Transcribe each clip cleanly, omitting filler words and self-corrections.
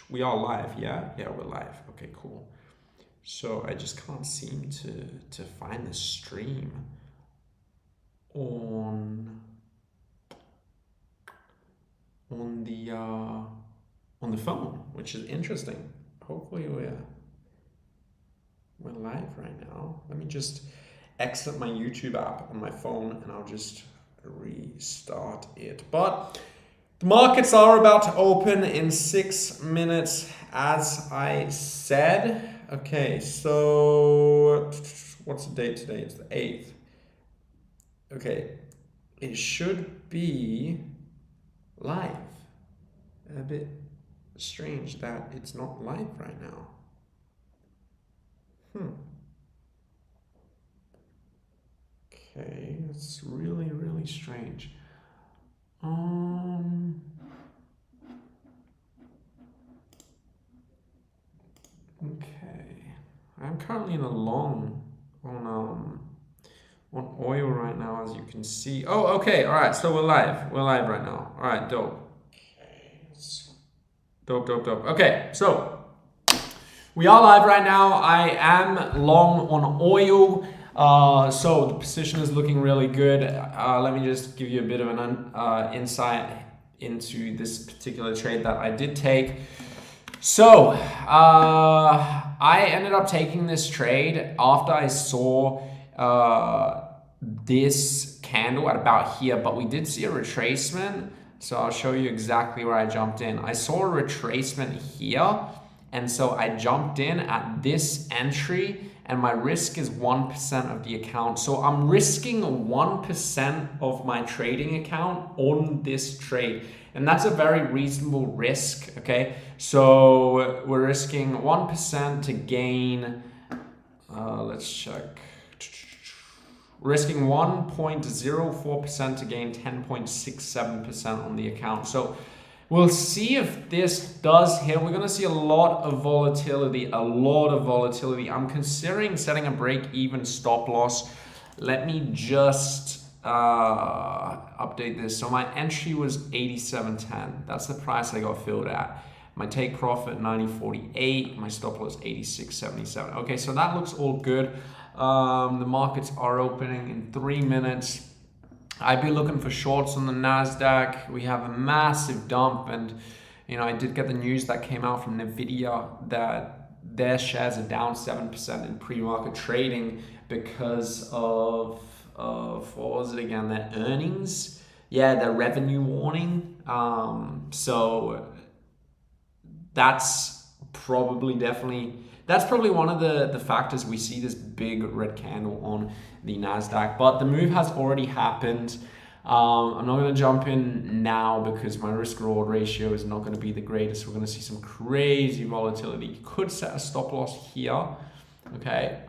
We are live, yeah? Yeah, we're live. Okay, cool. So I just can't seem to find the stream on on the uh on the phone, which is interesting. Hopefully we're live right now. Let me just exit my YouTube app on my phone and I'll just restart it. But the markets are about to open in 6 minutes, as I said. Okay, so what's the date today? It's the 8th. Okay, it should be live. A bit strange that it's not live right now. Okay, it's really, really strange. Okay. I'm currently in a long on oil right now, as you can see. Oh, okay, all right. So we're live. We're live right now. All right, dope. Dope. Okay, so we are live right now. I am long on oil. So the position is looking really good. Let me just give you a bit of an insight into this particular trade that I did take. So I ended up taking this trade after I saw this candle at about here, but we did see a retracement. So I'll show you exactly where I jumped in. I saw a retracement here, and so I jumped in at this entry, and my risk is 1% of the account. So I'm risking 1% of my trading account on this trade. And that's a very reasonable risk, okay? So we're risking 1% to gain, let's check. Risking 1.04% to gain 10.67% on the account. So we'll see if this does hit. We're going to see a lot of volatility, I'm considering setting a break-even stop loss. Let me just update this. So my entry was 87.10. That's the price I got filled at. My take profit 90.48. My stop loss 86.77. Okay, so that looks all good. The markets are opening in 3 minutes. I'd be looking for shorts on the Nasdaq. We have a massive dump, and I did get the news that came out from Nvidia that their shares are down 7% in pre-market trading because of what was it again? Their earnings. Yeah, their revenue warning. So that's probably one of the factors we see this big red candle on the Nasdaq. But the move has already happened. I'm not going to jump in now because my risk reward ratio is not going to be the greatest. We're going to see some crazy volatility. You could set a stop loss here. Okay.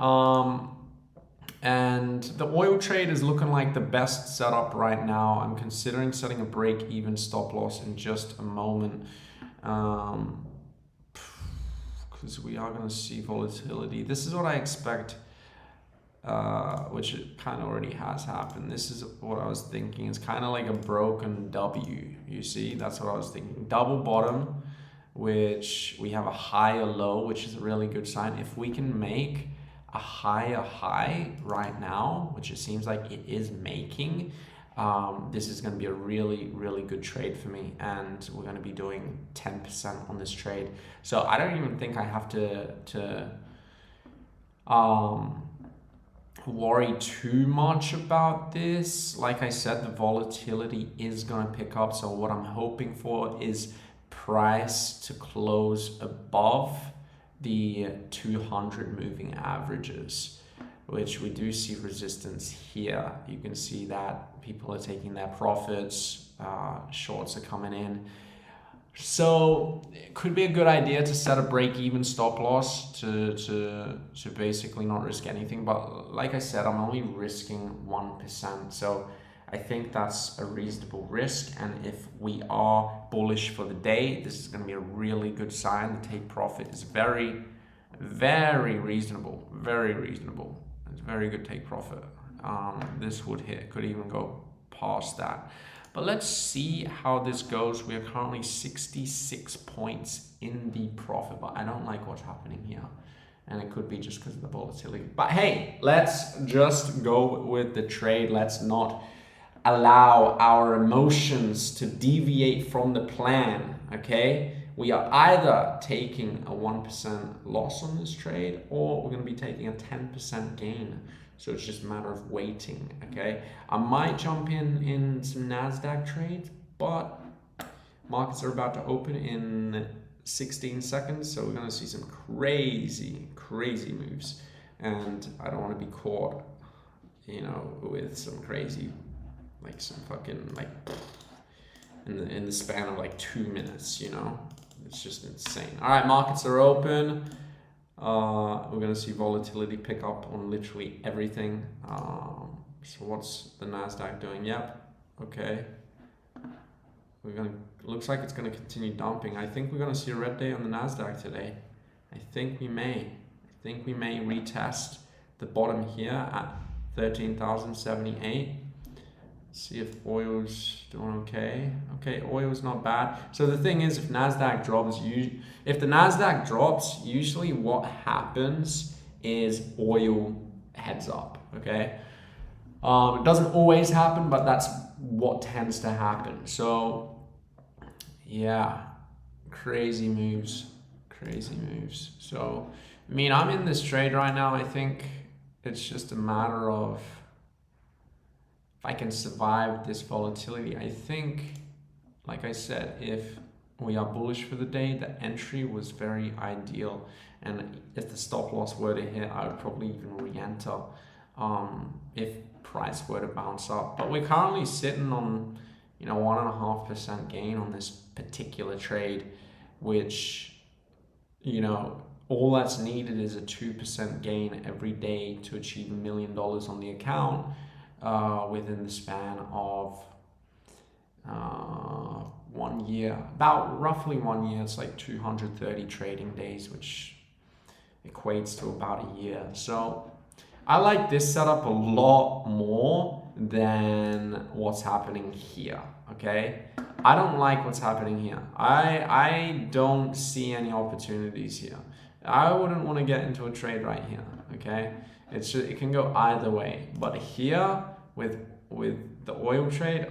And the oil trade is looking like the best setup right now. I'm considering setting a break-even stop loss in just a moment. Because we are going to see volatility. This is what I expect, which it kind of already has happened. This is what I was thinking. It's kind of like a broken W, you see? That's what I was thinking. Double bottom, which we have a higher low, which is a really good sign. If we can make a higher high right now, which it seems like it is making, this is going to be a really, really good trade for me, and we're going to be doing 10% on this trade. So I don't even think I have to worry too much about this. Like I said, the volatility is going to pick up. So what I'm hoping for is price to close above the 200 moving averages, which we do see resistance here. You can see that people are taking their profits, shorts are coming in. So it could be a good idea to set a break-even stop loss to basically not risk anything. But like I said, I'm only risking 1%. So I think that's a reasonable risk. And if we are bullish for the day, this is going to be a really good sign. The take profit is very, very reasonable. Very reasonable. It's very good take profit. This would hit, could even go past that. But let's see how this goes. We are currently 66 points in the profit, but I don't like what's happening here. And it could be just because of the volatility. But hey, let's just go with the trade. Let's not allow our emotions to deviate from the plan, okay? We are either taking a 1% loss on this trade, or we're going to be taking a 10% gain. So it's just a matter of waiting, okay? I might jump in some NASDAQ trades, but markets are about to open in 16 seconds, so we're going to see some crazy moves. And I don't want to be caught, you know, with some crazy, like some fucking, like, in the span of like 2 minutes, you know? It's just insane. All right, markets are open. We're going to see volatility pick up on literally everything. So what's the NASDAQ doing? Yep. Okay. Looks like it's going to continue dumping. I think we're going to see a red day on the NASDAQ today. I think we may retest the bottom here at 13,078. See if oil's doing okay. Okay, oil's not bad. So the thing is, if NASDAQ drops, usually what happens is oil heads up, okay? It doesn't always happen, but that's what tends to happen. So yeah, crazy moves. So, I mean, I'm in this trade right now. I think it's just a matter of if I can survive this volatility. I think, like I said, if we are bullish for the day, the entry was very ideal. And if the stop loss were to hit, I would probably even re-enter if price were to bounce up. But we're currently sitting on, 1.5% gain on this particular trade, which, all that's needed is a 2% gain every day to achieve $1 million on the account within the span of 1 year. About roughly 1 year, it's like 230 trading days, which equates to about a year. So I like this setup a lot more than what's happening here, okay? I don't like what's happening here. I don't see any opportunities here. I wouldn't want to get into a trade right here, okay? It can go either way. But here, with the oil trade,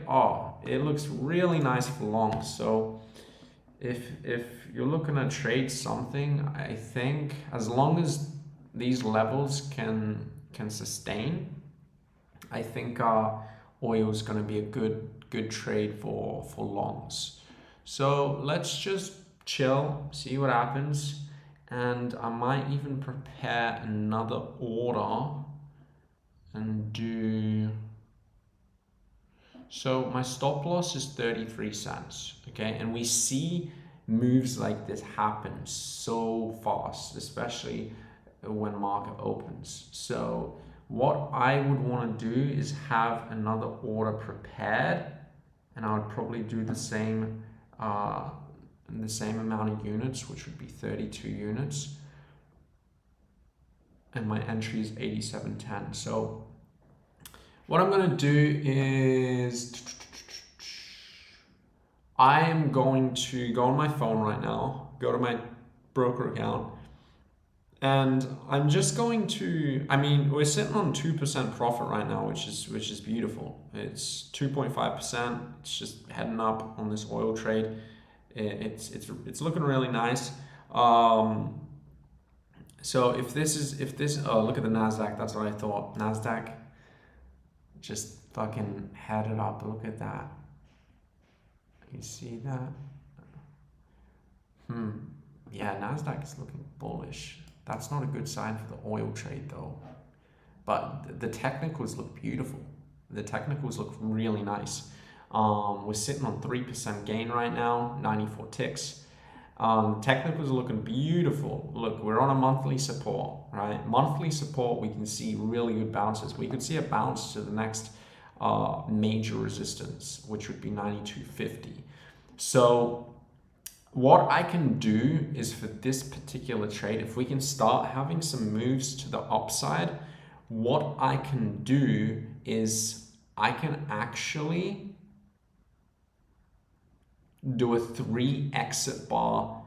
it looks really nice for long. So if you're looking to trade something, I think as long as these levels can sustain, I think oil is going to be a good trade for longs. So let's just chill, see what happens, and I might even prepare another order and do. So my stop loss is 33 cents, okay? And we see moves like this happen so fast, especially when market opens. So what I would want to do is have another order prepared, and I would probably do the same amount of units, which would be 32 units. And my entry is 87.10. So what I'm going to do is I am going to go on my phone right now, go to my broker account, and I'm just going to, we're sitting on 2% profit right now, which is beautiful. It's 2.5%. It's just heading up on this oil trade. It's looking really nice. So if this, look at the NASDAQ. That's what I thought. NASDAQ just fucking headed up. Look at that. You see that? Yeah, NASDAQ is looking bullish. That's not a good sign for the oil trade though. But the technicals look beautiful. The technicals look really nice. We're sitting on 3% gain right now, 94 ticks. Technicals are looking beautiful. Look, we're on a monthly support, right? Monthly support, we can see really good bounces. We could see a bounce to the next major resistance, which would be 92.50. So what I can do is for this particular trade, if we can start having some moves to the upside, what I can do is I can actually do a 3 exit bar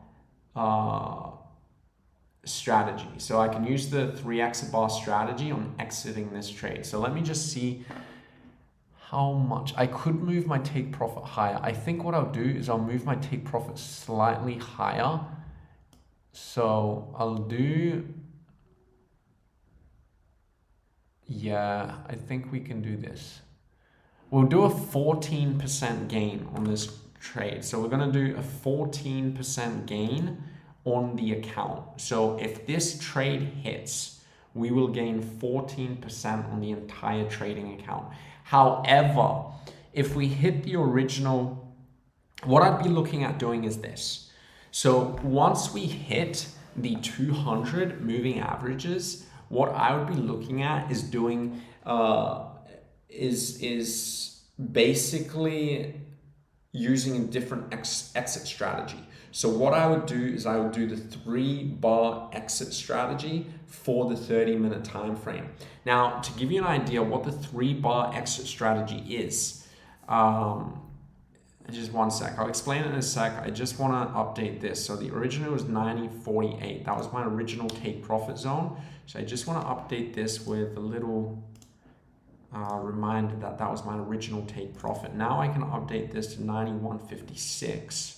strategy. So I can use the 3 exit bar strategy on exiting this trade. So let me just see how much I could move my take profit higher. I think what I'll do is I'll move my take profit slightly higher. So I'll do, yeah, I think we can do this. We'll do a 14% gain on this trade. So we're going to do a 14% gain on the account. So if this trade hits, we will gain 14% on the entire trading account. However, if we hit the original, what I'd be looking at doing is this. So once we hit the 200 moving averages, what I would be looking at is doing is basically using a different exit strategy. So what I would do is I would do the 3 bar exit strategy for the 30-minute time frame. Now, to give you an idea what the 3 bar exit strategy is, just one sec. I'll explain it in a sec. I just want to update this. So the original was 90.48. That was my original take profit zone. So I just want to update this with a little reminder that that was my original take profit. Now I can update this to 91.56.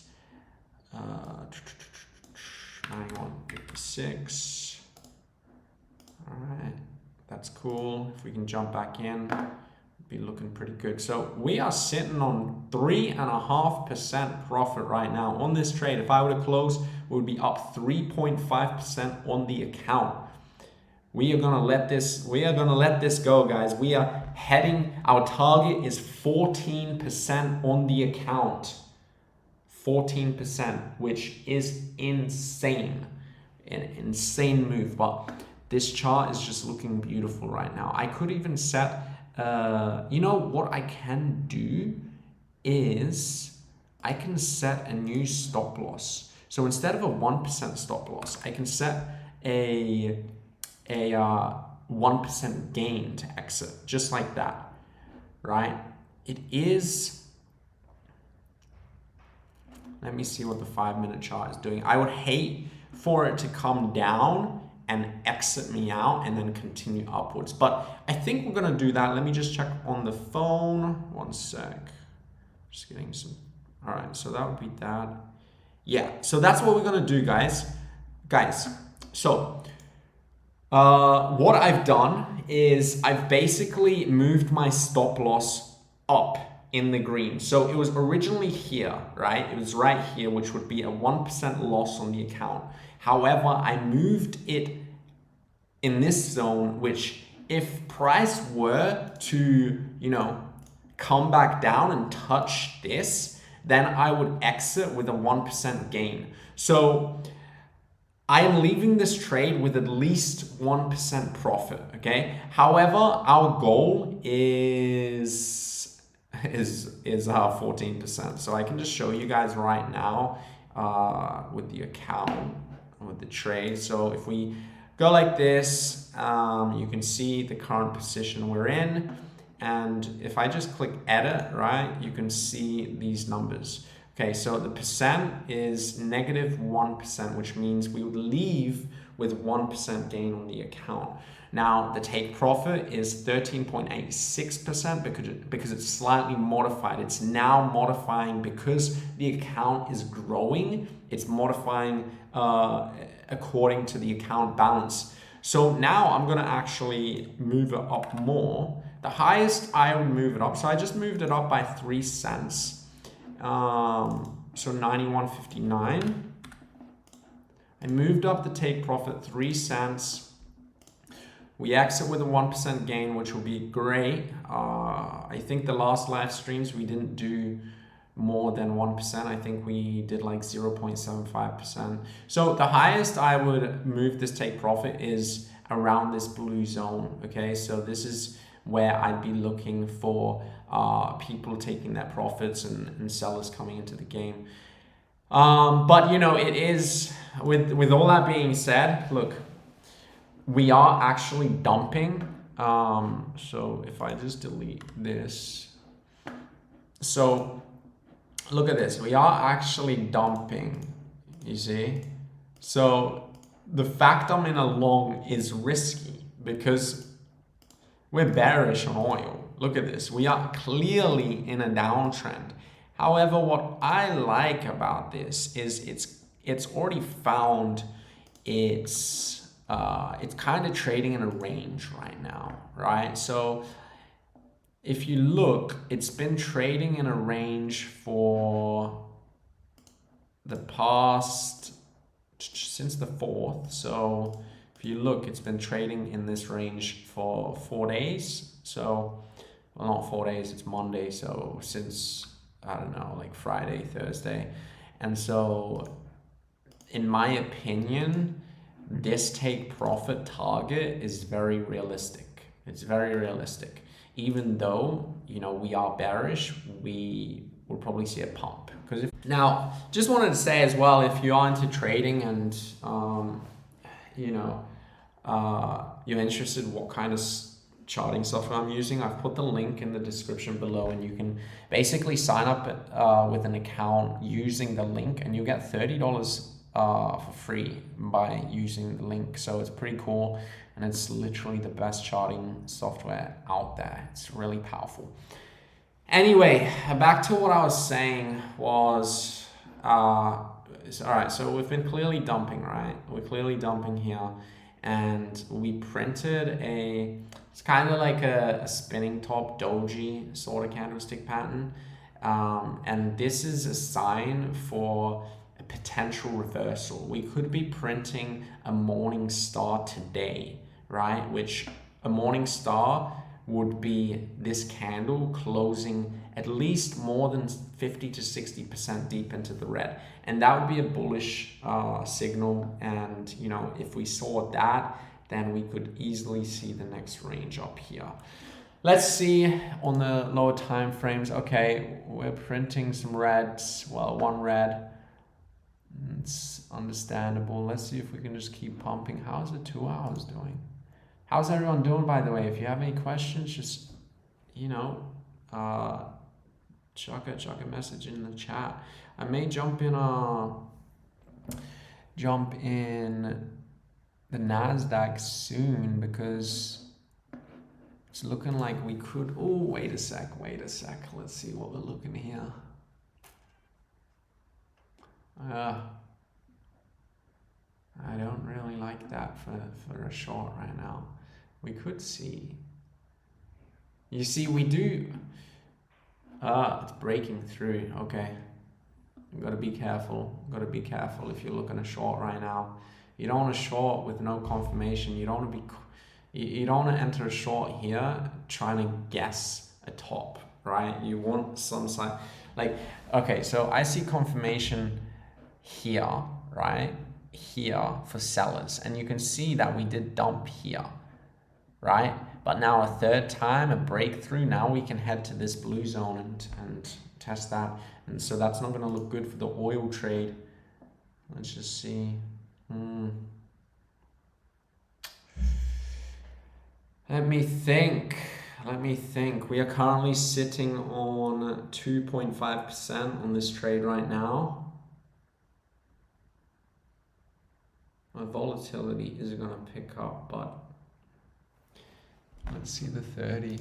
91.56. All right, that's cool. If we can jump back in, be looking pretty good. So we are sitting on 3.5% profit right now on this trade. If I were to close, we would be up 3.5% on the account. We are gonna let this go, guys. We are heading, our target is 14% on the account. 14%, which is insane. An insane move, but this chart is just looking beautiful right now. I could even set, you know what I can do is I can set a new stop loss. So instead of a 1% stop loss, I can set a 1% gain to exit, just like that, right? It is, let me see what the 5-minute chart is doing. I would hate for it to come down and exit me out and then continue upwards, but I think we're gonna do that. Let me just check on the phone. One sec. Just getting some. All right, so that would be that. Yeah, so that's what we're gonna do, guys. So what I've done is I've basically moved my stop loss up in the green. So it was originally here, right? It was right here, which would be a 1% loss on the account. However, I moved it in this zone, which if price were to, you know, come back down and touch this, then I would exit with a 1% gain. So I am leaving this trade with at least 1% profit, okay? However, our goal is 14%. So I can just show you guys right now with the account, with the trade. So if we go like this, you can see the current position we're in. And if I just click edit, right, you can see these numbers. Okay, so the percent is -1%, which means we would leave with 1% gain on the account. Now, the take profit is 13.86% because it's slightly modified. It's now modifying because the account is growing. It's modifying according to the account balance. So now I'm gonna actually move it up more. The highest I would move it up, so I just moved it up by 3 cents. So 91.59. I moved up the take profit 3 cents. We exit with a 1% gain, which will be great. I think the last live streams we didn't do more than 1%. I think we did like 0.75%. So the highest I would move this take profit is around this blue zone. Okay, so this is where I'd be looking for people taking their profits and sellers coming into the game. But you know, it is, with all that being said, look, we are actually dumping. So if I just delete this, so look at this. We are actually dumping, you see? So the fact I'm in a long is risky because we're bearish on oil. Look at this. We are clearly in a downtrend. However, what I like about this is it's already found it's kind of trading in a range right now, right? So if you look, it's been trading in a range for the past, since the 4th. So if you look, it's been trading in this range for 4 days. So, well, not 4 days, it's Monday. So since, I don't know, like Friday, Thursday. And so in my opinion, this take profit target is very realistic. It's very realistic. Even though, you know, we are bearish, we will probably see a pump. Now, just wanted to say as well, if you are into trading and, you know, you're interested in what kind of charting software I'm using, I've put the link in the description below, and you can basically sign up with an account using the link, and you get $30 for free by using the link. So it's pretty cool, and it's literally the best charting software out there. It's really powerful. Anyway, back to what I was saying was, all right, so we've been clearly dumping, right? We're clearly dumping here, and we printed it's kind of like a spinning top doji sort of candlestick pattern. And this is a sign for a potential reversal. We could be printing a morning star today, right? Which a morning star would be this candle closing at least more than 50 to 60% deep into the red. And that would be a bullish signal. And, you know, if we saw that, then we could easily see the next range up here. Let's see on the lower time frames. Okay, we're printing some reds. Well, one red. It's understandable. Let's see if we can just keep pumping. How's the 2 hours doing? How's everyone doing, by the way? If you have any questions, just, you know, chuck a message in the chat. I may jump in the NASDAQ soon, because it's looking like we could. Oh, wait a sec. Let's see what we're looking here. I don't really like that for a short right now. We could see. You see, we do. It's breaking through. Okay. You gotta be careful. If you're looking a short right now. You don't want to short with no confirmation. You don't want to enter a short here trying to guess a top, right? You want some side, like, okay, so I see confirmation here, right? Here for sellers, and you can see that we did dump here, right? But now a third time, a breakthrough, now we can head to this blue zone and test that. And so that's not going to look good for the oil trade. Let's just see. Let me think. We are currently sitting on 2.5% on this trade right now. My volatility is going to pick up, but let's see the 30.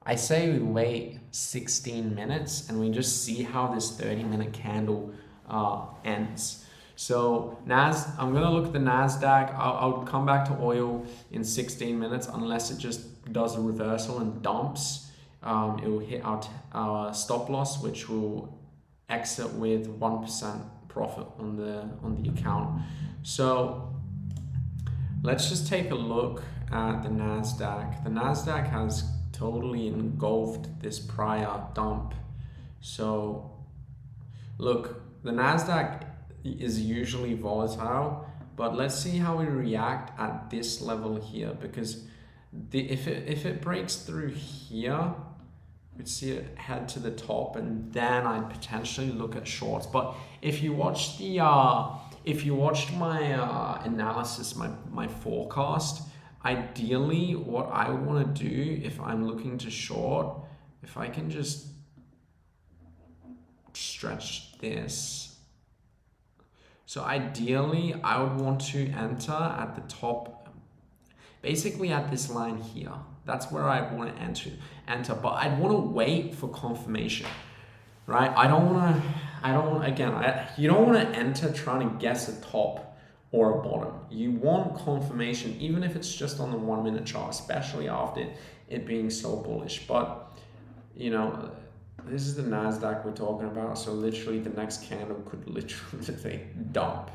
I say we wait 16 minutes and we just see how this 30-minute candle ends. So I'm gonna look at the NASDAQ. I'll come back to oil in 16 minutes unless it just does a reversal and dumps. It will hit our stop loss, which will exit with 1% profit on the account. So let's just take a look at the NASDAQ. The NASDAQ has totally engulfed this prior dump. So look, the NASDAQ is usually volatile, but let's see how we react at this level here, because if it breaks through here, we'd see it head to the top, and then I'd potentially look at shorts. But if you watched my analysis, my forecast, ideally what I would want to do if I'm looking to short if I can just stretch this. So ideally, I would want to enter at the top, basically at this line here. That's where I want to enter, but I'd want to wait for confirmation, right? You don't want to enter trying to guess a top or a bottom. You want confirmation, even if it's just on the 1 minute chart, especially after it being so bullish. But, you know, this is the NASDAQ we're talking about. So literally the next candle could literally dump.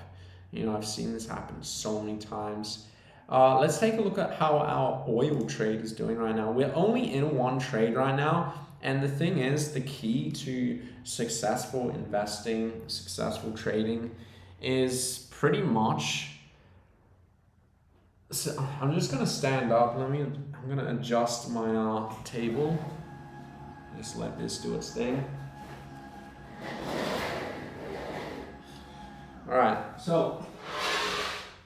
You know, I've seen this happen so many times. Let's take a look at how our oil trade is doing right now. We're only in one trade right now. And the thing is, the key to successful investing, successful trading is pretty much, so I'm just going to stand up. I'm going to adjust my table. Just let this do its thing. All right, so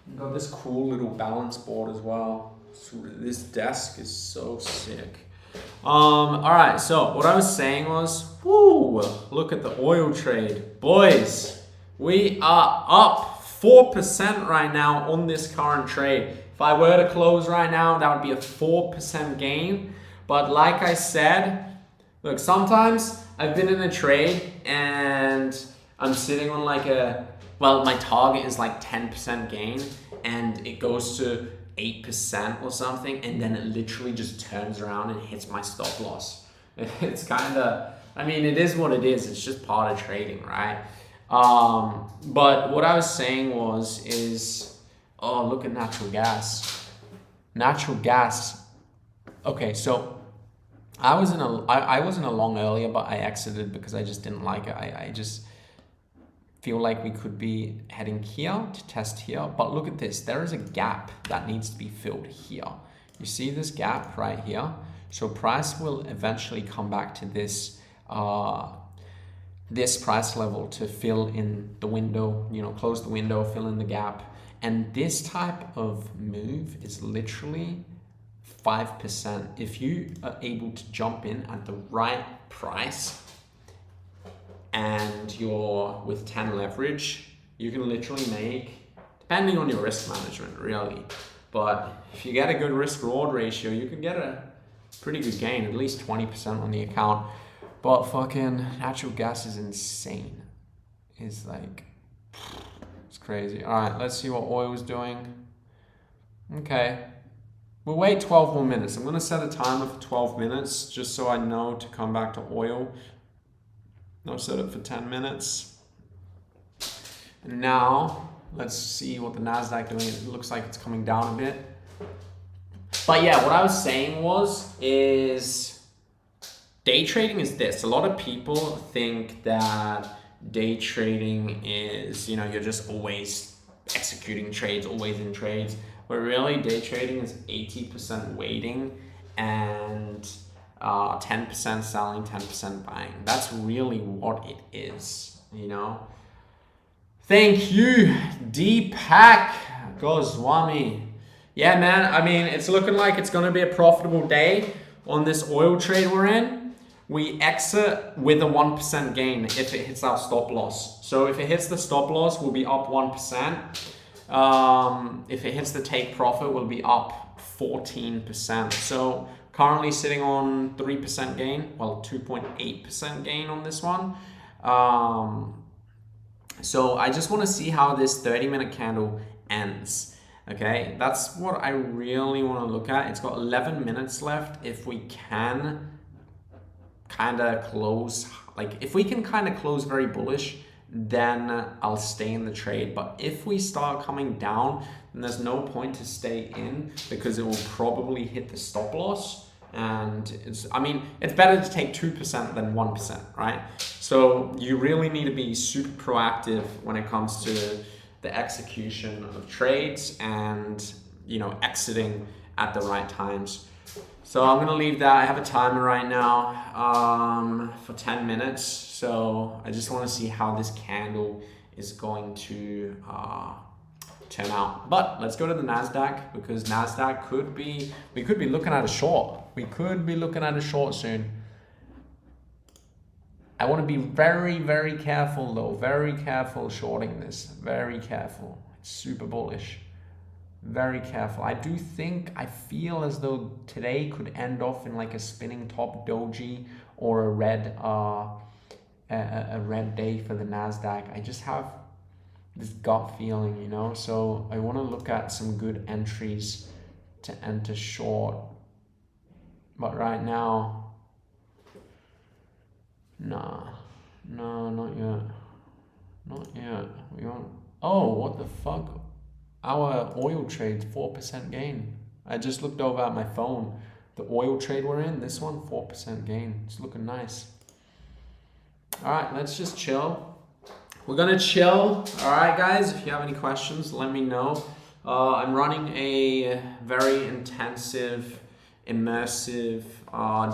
we've got this cool little balance board as well. So this desk is so sick. All right, so what I was saying was, woo, look at the oil trade. Boys, we are up 4% right now on this current trade. If I were to close right now, that would be a 4% gain. But like I said, look, sometimes I've been in a trade and I'm sitting on like my target is like 10% gain and it goes to 8% or something, and then it literally just turns around and hits my stop loss. It's kind of, I mean, it is what it is. It's just part of trading, right? But what I was saying is, oh, look at natural gas. Natural gas. Okay, so I was in a long earlier, but I exited because I just didn't like it. I just feel like we could be heading here to test here, but look at this. There is a gap that needs to be filled here. You see this gap right here? So price will eventually come back to this this price level to fill in the window, you know, close the window, fill in the gap. And this type of move is literally 5%. If you are able to jump in at the right price and you're with 10 leverage, you can literally make, depending on your risk management really, but if you get a good risk reward ratio, you can get a pretty good gain, at least 20% on the account. But fucking natural gas is insane. It's like, it's crazy. All right, let's see what oil's doing. Okay, we'll wait 12 more minutes. I'm gonna set a timer for 12 minutes just so I know to come back to oil. I'll set it for 10 minutes. And now, let's see what the NASDAQ doing. It looks like it's coming down a bit. But yeah, what I was saying is day trading is this. A lot of people think that day trading is, you know, you're just always executing trades, always in trades. But really, day trading is 80% waiting and 10% selling, 10% buying. That's really what it is, you know. Thank you, Deepak Goswami. Yeah, man, I mean, it's looking like it's going to be a profitable day on this oil trade we're in. We exit with a 1% gain if it hits our stop loss. So if it hits the stop loss, we'll be up 1%. If it hits the take profit, we'll be up 14%. So currently sitting on 3% gain, well, 2.8% gain on this one. So I just want to see how this 30-minute candle ends. Okay, that's what I really want to look at. It's got 11 minutes left. If we can kind of close, like if we can kind of close very bullish, then I'll stay in the trade. But if we start coming down, then there's no point to stay in because it will probably hit the stop loss. And it's better to take 2% than 1%, right? So you really need to be super proactive when it comes to the execution of trades and, you know, exiting at the right times. So I'm gonna leave that. I have a timer right now for 10 minutes. So I just want to see how this candle is going to turn out. But let's go to the NASDAQ because NASDAQ we could be looking at a short. We could be looking at a short soon. I want to be very, very careful though. Very careful shorting this. Very careful. It's super bullish. Very careful. I feel as though today could end off in like a spinning top doji or a red day for the Nasdaq. I just have this gut feeling, you know. So I want to look at some good entries to enter short. But right now, nah, no, not yet. Not yet. We want. Oh, what the fuck? Our oil trade's 4% gain. I just looked over at my phone. The oil trade we're in, this one, 4% gain. It's looking nice. All right, let's just chill. We're gonna chill. All right, guys, if you have any questions, let me know. I'm running a very intensive, immersive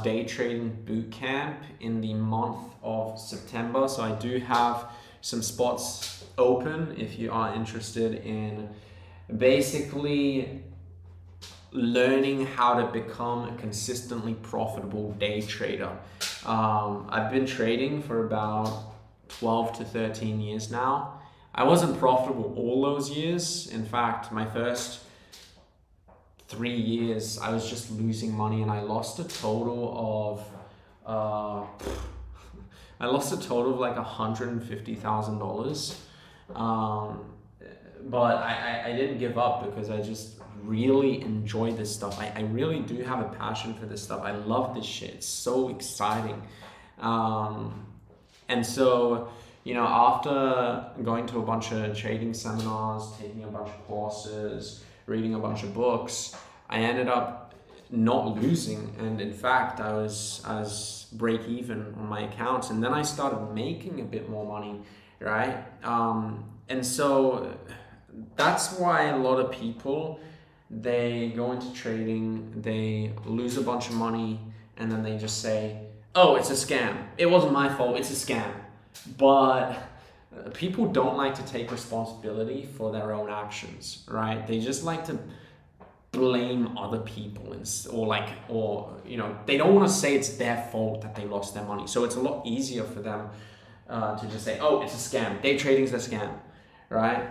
day trading boot camp in the month of September. So I do have some spots open if you are interested in basically learning how to become a consistently profitable day trader. I've been trading for about 12 to 13 years now. I wasn't profitable all those years. In fact, my first 3 years, I was just losing money, and I lost a total of like $150,000. But I didn't give up because I just really enjoy this stuff. I really do have a passion for this stuff. I love this shit. It's so exciting. And so, you know, after going to a bunch of trading seminars, taking a bunch of courses, reading a bunch of books, I ended up not losing. And in fact, I was break even on my accounts. And then I started making a bit more money, right? And so that's why a lot of people, they go into trading, they lose a bunch of money, and then they just say, oh, it's a scam. It wasn't my fault, it's a scam. But people don't like to take responsibility for their own actions, right? They just like to blame other people, or you know, they don't want to say it's their fault that they lost their money. So it's a lot easier for them to just say, oh, it's a scam. Day trading's a scam, right?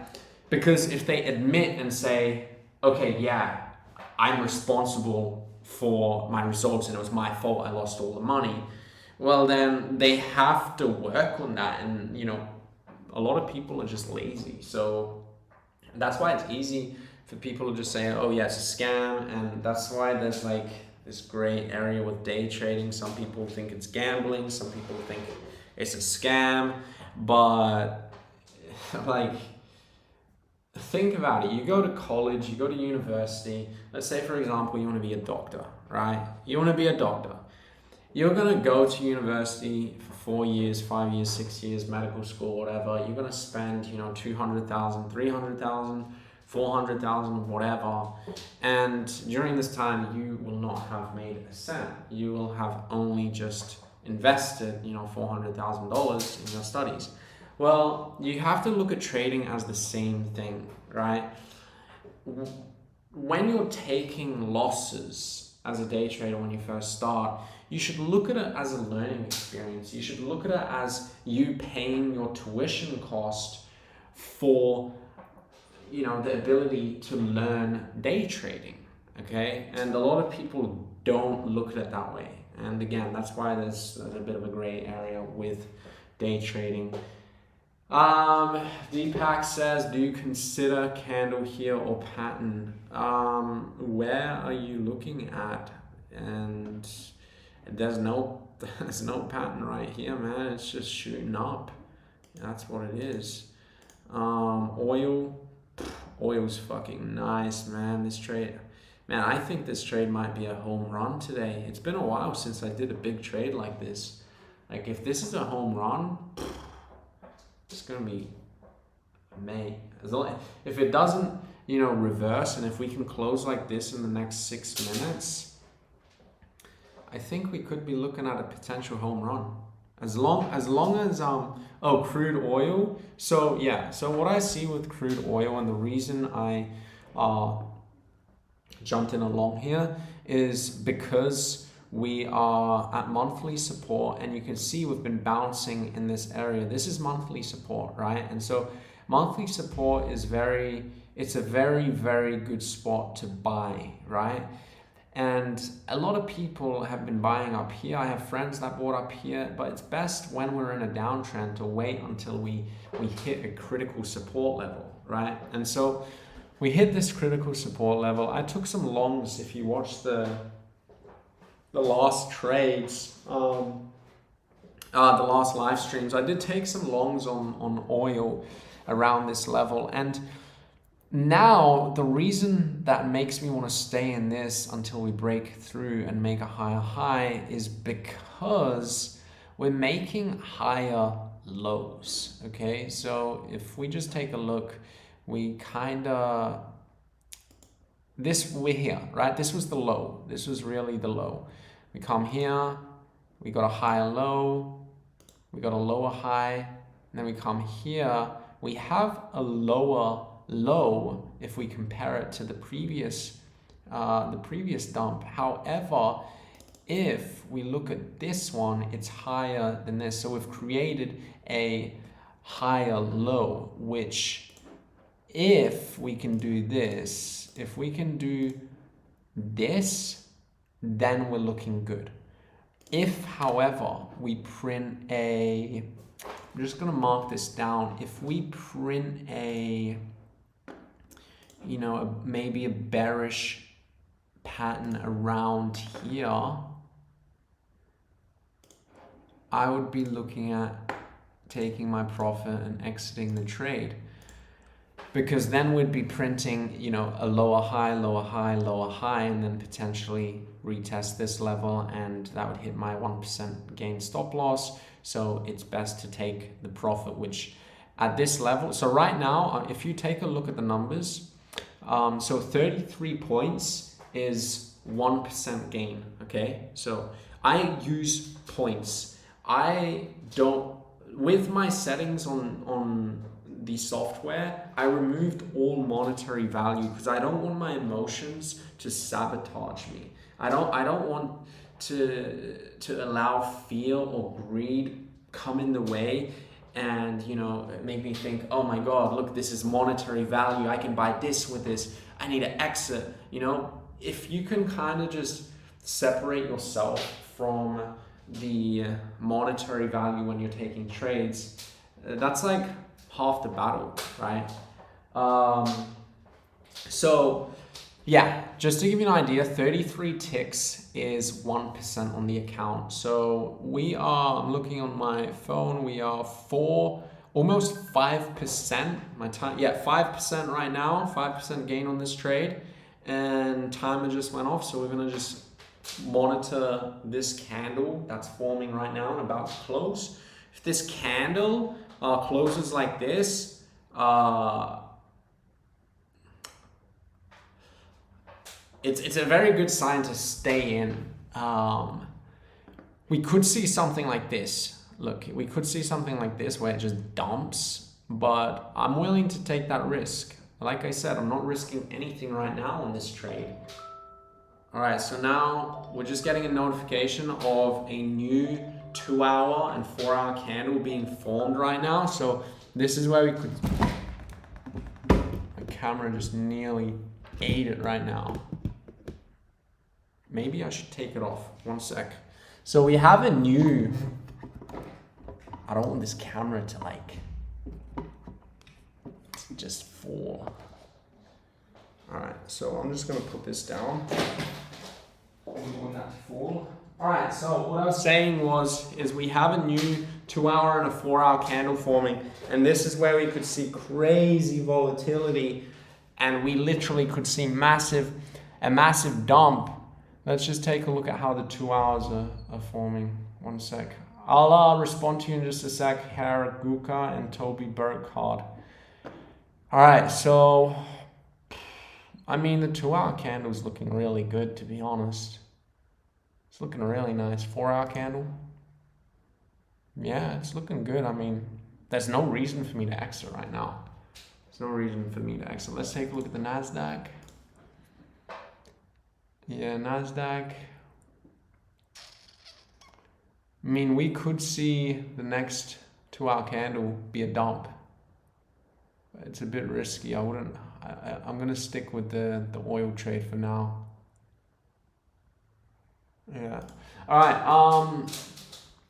Because if they admit and say, okay, yeah, I'm responsible for my results and it was my fault, I lost all the money, well, then they have to work on that. And, you know, a lot of people are just lazy. So that's why it's easy for people to just say, oh, yeah, it's a scam. And that's why there's like this gray area with day trading. Some people think it's gambling. Some people think it's a scam. But, like, think about it. You go to college, you go to university. Let's say, for example, you want to be a doctor, right? You want to be a doctor. You're going to go to university for 4 years, 5 years, 6 years, medical school, whatever. You're going to spend, you know, 200,000, 300,000, 400,000, whatever. And during this time, you will not have made a cent. You will have only just invested, you know, $400,000 in your studies. Well, you have to look at trading as the same thing, right? When you're taking losses as a day trader when you first start, you should look at it as a learning experience. You should look at it as you paying your tuition cost for, you know, the ability to learn day trading, okay? And a lot of people don't look at it that way. And again, that's why there's a bit of a gray area with day trading. Deepak says, do you consider candle here or pattern? Where are you looking at? And there's no pattern right here, man. It's just shooting up. That's what it is. Oil's fucking nice, man. This trade, man, I think this trade might be a home run today. It's been a while since I did a big trade like this. Like, if this is a home run, it's gonna be amazing. If it doesn't, you know, reverse, and if we can close like this in the next 6 minutes, I think we could be looking at a potential home run. As long as crude oil. So yeah, so what I see with crude oil, and the reason I jumped in along here, is because we are at monthly support, and you can see we've been bouncing in this area. This is monthly support, right? And so monthly support is it's a very, very good spot to buy, right? And a lot of people have been buying up here. I have friends that bought up here, but it's best when we're in a downtrend to wait until we hit a critical support level, right? And so we hit this critical support level. I took some longs. If you watch the last trades, the last live streams, I did take some longs on oil around this level. And now the reason that makes me want to stay in this until we break through and make a higher high is because we're making higher lows. Okay, so if we just take a look, we're here, right? This was the low. This was really the low. We come here, we got a higher low, we got a lower high, and then we come here, we have a lower low if we compare it to the previous dump. However, if we look at this one, it's higher than this. So we've created a higher low, which if we can do this, if we can do this, then we're looking good. If, however, we print I'm just going to mark this down. If we print maybe a bearish pattern around here, I would be looking at taking my profit and exiting the trade. Because then we'd be printing, a lower high, lower high, lower high, and then potentially retest this level, and that would hit my 1% gain stop loss. So it's best to take the profit, which at this level, so right now, if you take a look at the numbers, so 33 points is 1% gain, okay? So I use points. I don't, with my settings on the software, I removed all monetary value because I don't want my emotions to sabotage me. I don't want to allow fear or greed come in the way and make me think, oh my god, look, this is monetary value, I can buy this with this, I need to exit. If you can kind of just separate yourself from the monetary value when you're taking trades, that's like half the battle, right? So yeah, just to give you an idea, 33 ticks is 1% on the account. So I'm looking on my phone, we are almost 5%, 5% right now, 5% gain on this trade, and timer just went off, so we're gonna just monitor this candle that's forming right now and about to close. If this candle closes like this, it's a very good sign to stay in. We could see something like this. Look, we could see something like this where it just dumps, but I'm willing to take that risk. Like I said, I'm not risking anything right now on this trade. All right, so now we're just getting a notification of a new 2-hour and 4-hour candle being formed right now. So this is where we could, the camera just nearly ate it right now. Maybe I should take it off. One sec. So we have a new, I don't want this camera to just fall. All right, so I'm just gonna put this down. I don't want that to fall. All right, so what I was saying is we have a new 2-hour and a 4-hour candle forming, and this is where we could see crazy volatility, and we literally could see a massive dump. Let's just take a look at how the 2 hours are forming. One sec. I'll respond to you in just a sec. Hera Guka and Toby Burkhardt. All right, so I mean the 2-hour candle is looking really good, to be honest. It's looking really nice. 4-hour candle. Yeah, it's looking good. I mean, there's no reason for me to exit right now. There's no reason for me to exit. Let's take a look at the NASDAQ. Yeah, NASDAQ. I mean, we could see the next 2-hour candle be a dump. It's a bit risky. I wouldn't. I'm gonna stick with the oil trade for now. Yeah. All right.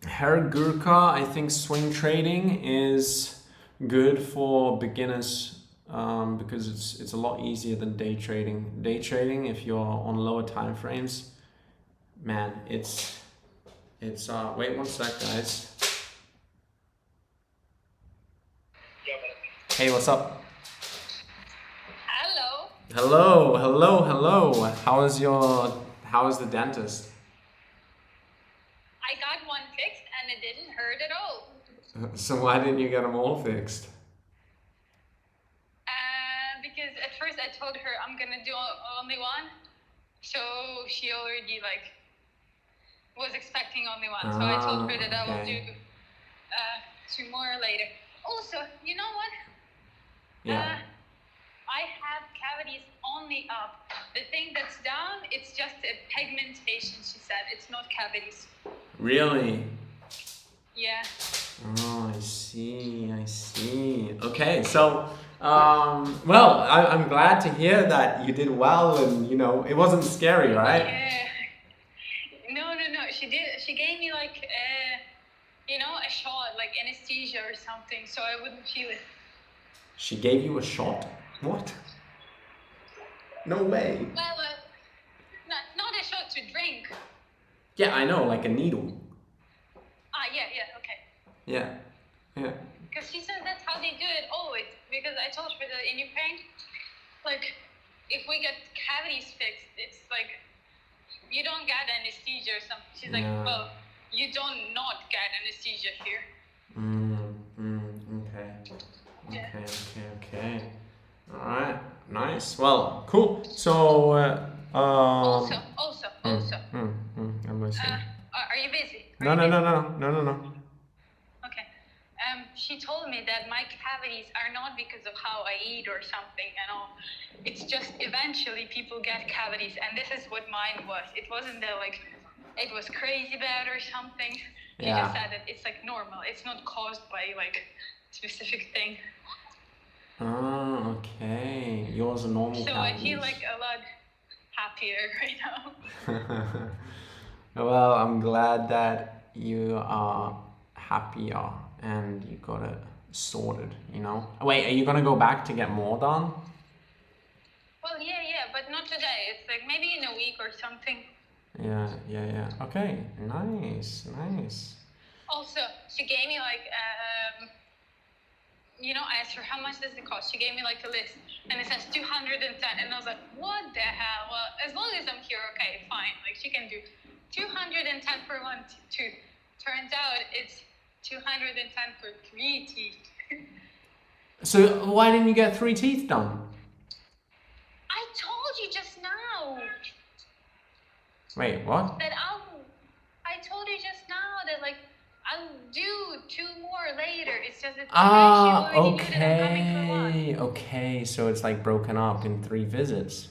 Herr Gurkha, I think swing trading is good for beginners because it's a lot easier than day trading. Day trading, if you're on lower time frames, man, it's wait 1 sec, guys. Hey, what's up? Hello. Hello. How is the dentist? I got one fixed and it didn't hurt at all. So why didn't you get them all fixed? Because at first I told her I'm gonna do only one, so she already was expecting only one. So I told her that I will do 2 more later. Also, you know what? Yeah. I have cavities only up. The thing that's down, it's just a pigmentation, she said. It's not cavities. Really? Yeah. Oh, I see. Okay, so, well, I'm glad to hear that you did well and, it wasn't scary, right? Yeah. No. She gave me a shot, like anesthesia or something, so I wouldn't feel it. She gave you a shot? What? No way. Well, not a shot to drink. Yeah, I know, like a needle. Yeah, okay. Yeah. Because she said that's how they do it always. Because I told her that in Ukraine, if we get cavities fixed, it's like you don't get anesthesia or something. She's like, well, you don't not get anesthesia here. Okay. All right. Nice. Well, cool. So, Also. I'm listening. Are you busy? No. Okay. She told me that my cavities are not because of how I eat or something and all. It's just eventually people get cavities, and this is what mine was. It wasn't that it was crazy bad or something. She just said that it's normal. It's not caused by specific thing. Oh, okay. Yours are normal So cavities. I feel a lot happier right now. Well, I'm glad that you are happier and you got it sorted, Wait, are you gonna go back to get more done? Well, yeah, but not today. It's maybe in a week or something. Yeah. Okay, nice. Also, she gave me I asked her how much does it cost. She gave me a list, and it says 210, and I was like, what the hell? Well, as long as I'm here, okay, fine. She can do 210 for 1 tooth. Turns out it's 210 for 3 teeth. So why didn't you get 3 teeth done? I told you just now. Wait, what? I told you just now that I'll do 2 more later. It's just that she already knew that I'm coming for 1. Okay, so it's broken up in 3 visits.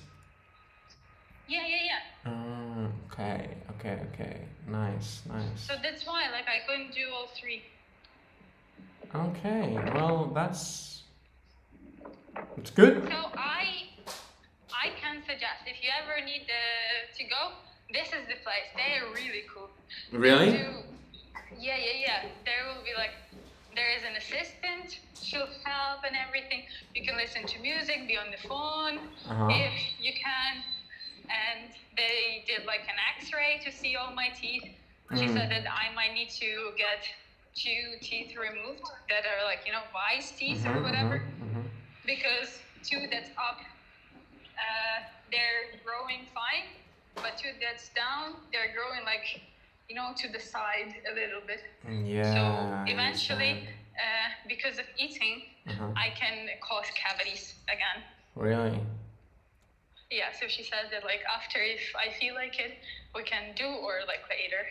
Yeah. Okay. Nice. So that's why I couldn't do all 3. Okay, well that's good. So I can suggest if you ever need to go, this is the place. They are really cool. Really? Yeah. There will be there is an assistant. She'll help and everything. You can listen to music, be on the phone if you can. And they did an X-ray to see all my teeth. She said that I might need to get 2 teeth removed that are wise teeth or whatever, because 2 that's up, they're growing fine, but 2 that's down, they're growing to the side a little bit. Yeah. So eventually, because of eating, I can cause cavities again. Really? Yeah, so she said that after, if I feel like it, we can do, or later.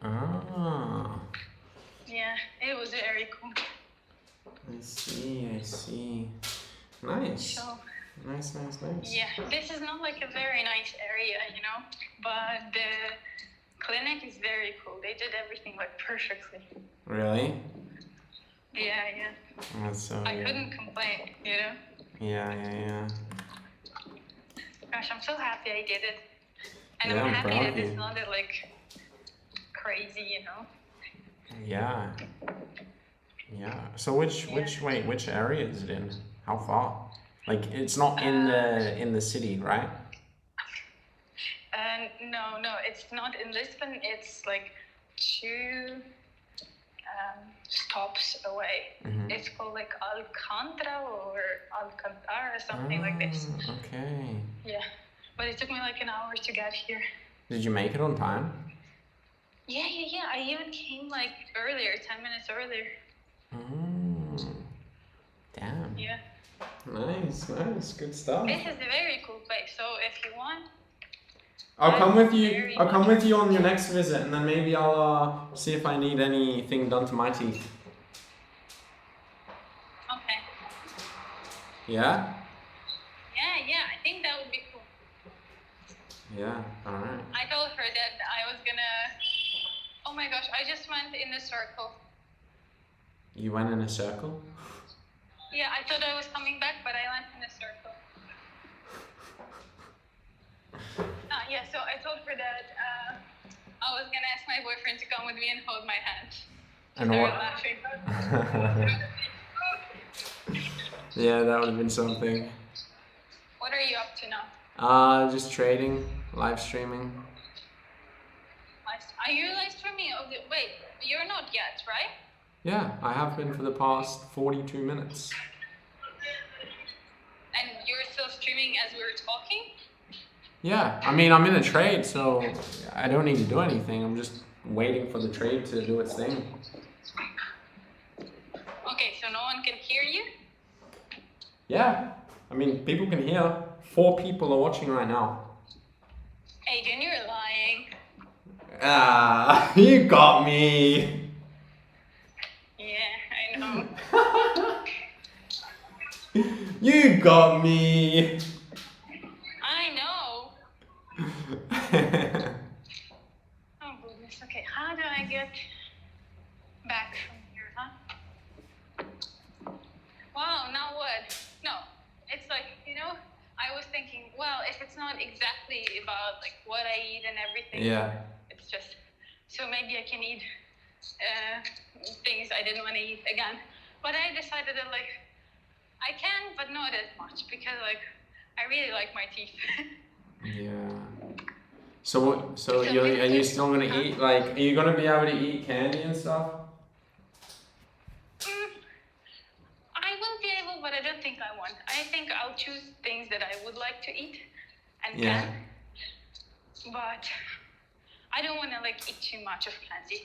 Ah. Yeah, it was very cool. I see. Nice. So, Nice. yeah, this is not a very nice area, but the clinic is very cool. They did everything like perfectly. Really? Yeah. That's so I good. couldn't complain, you know? Yeah. Gosh, I'm so happy I did it. And Yeah, I'm I'm happy proud that of it's you. not like crazy, you know? Yeah. So which area is it in? How far? Like it's not in the city, right? No, it's not in Lisbon. It's like 2 stops away. Mhm. It's called like Alcantara or Alcantara or something like this. Okay. Yeah, but it took me like an hour to get here. Did you make it on time? Yeah. I even came like earlier, 10 minutes earlier. Damn. Yeah. Nice. Good stuff. This is a very cool place. So if you want, I'll come with you. very I'll come much with you on your next visit, and then maybe I'll see if I need anything done to my teeth. okay. Yeah. Yeah, I think that would be cool. Yeah. All right. I told her that I was gonna. Oh my gosh, I just went in a circle. You went in a circle. Yeah, I thought I was coming back, but I went in a circle. Yeah, so I told her that I was gonna ask my boyfriend to come with me and hold my hand. She And started what? laughing. Yeah, that would have been something. What are you up to now? Just trading, live streaming. Are you live streaming? Wait, you're not yet, right? Yeah, I have been for the past 42 minutes. And you're still streaming as we were talking? Yeah, I mean, I'm in a trade, so I don't need to do anything. I'm just waiting for the trade to do its thing. Okay, so no one can hear you? Yeah, I mean, people can hear. 4 people are watching right now. Adrian, you're lying. You got me. Yeah, I know. You got me. I know. Oh goodness. Okay, how do I get back from here, huh? Wow, now what? No, it's like, I was thinking, well, if it's not exactly about like what I eat and everything, Yeah. it's just, so maybe I can eat things I didn't want to eat again. But I decided that like, I can, but not as much, because like, I really like my teeth. Yeah. So are you still gonna eat, like, are you gonna be able to eat candy and stuff? I will be able, but I don't think I want. I think I'll choose things that I would like to eat and Yeah. can. But I don't want to like eat too much of candy.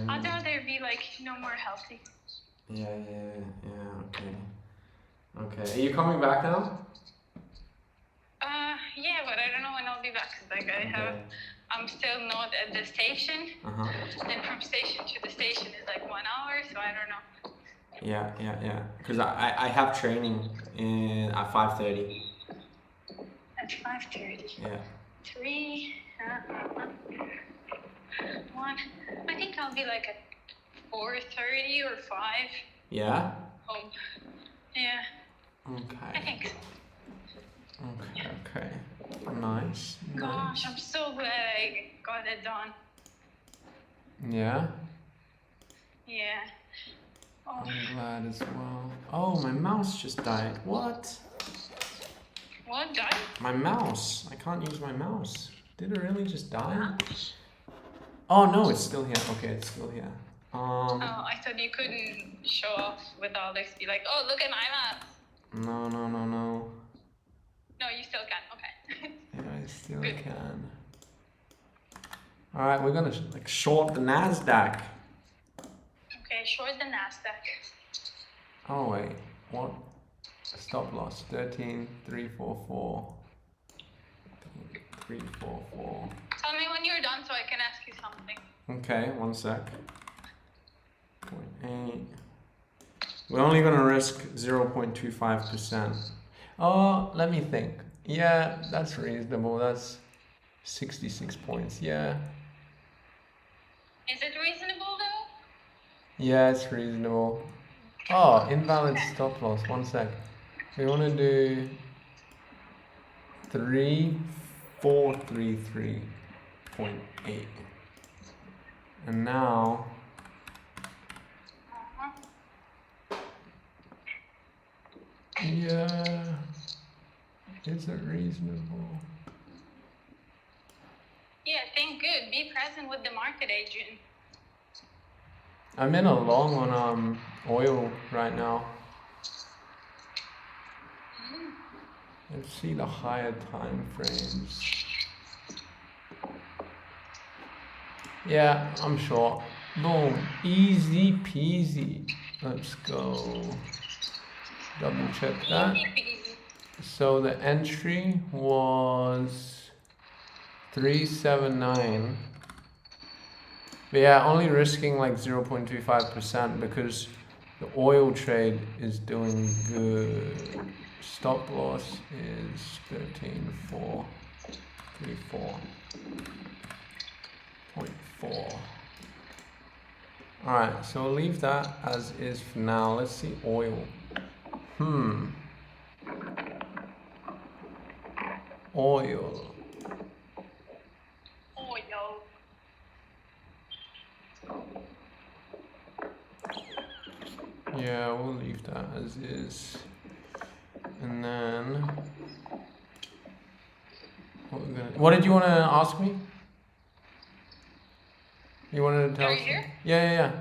I'd rather be like, more healthy. Yeah, okay. Are you coming back now? Yeah, but I don't know when I'll be back. Like I'm still not at the station. And from station to the station is like 1 hour, so I don't know. Yeah. Because I have training at 5:30. At 5:30. Yeah. 3, 1. I think I'll be like at 4:30 or 5 Yeah? home. Yeah, I Okay. think so. Okay. Nice. Gosh, I'm so glad I got it done. Yeah? Yeah. Oh, I'm glad as well. Oh, my mouse just died. What? what done? My mouse. I can't use my mouse. Did it really just die? Oh no, it's still here. Okay, it's still here. Oh, I thought you couldn't show off with Alex. Be like, oh, look at my mouse. No. No, you still can. Okay. Yeah, I still Good. can. All right, we're gonna short the Nasdaq. Okay, short the Nasdaq. Oh wait, what? Stop loss 13,344. 344. Tell me when you're done so I can ask you something. Okay, 1 sec. 0.8. We're only gonna risk 0.25%. Oh, let me think. Yeah, that's reasonable. That's 66 points. Yeah. Is it reasonable though? Yeah, it's reasonable. Oh, invalid stop loss. One sec. We want to do 3433.8. And now yeah, is it reasonable? Yeah, think good. Be present with the market, Adrian. I'm in a long on oil right now. Let's see the higher time frames. Yeah, I'm short. Boom, easy peasy. Let's go. Double check that. Easy peasy. So the entry was 379. But yeah, only risking like 0.25% because the oil trade is doing good. Stop loss is 13,434.4. Alright, so we'll leave that as is for now. Let's see oil. Oil. Oh, yo. Yeah, we'll leave that as is. And then what did you want to ask me? You wanted to tell Are us? you here? Yeah.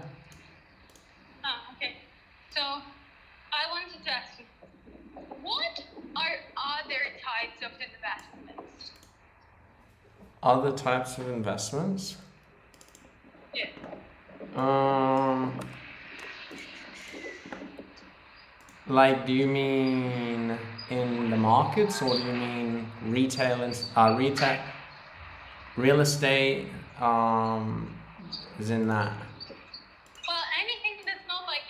Ah, okay. So I wanted to ask you, what are other types of investments? Other types of investments? Yeah. Like, do you mean in the markets, or do you mean retail and real estate? Is in that? Well, anything that's not like,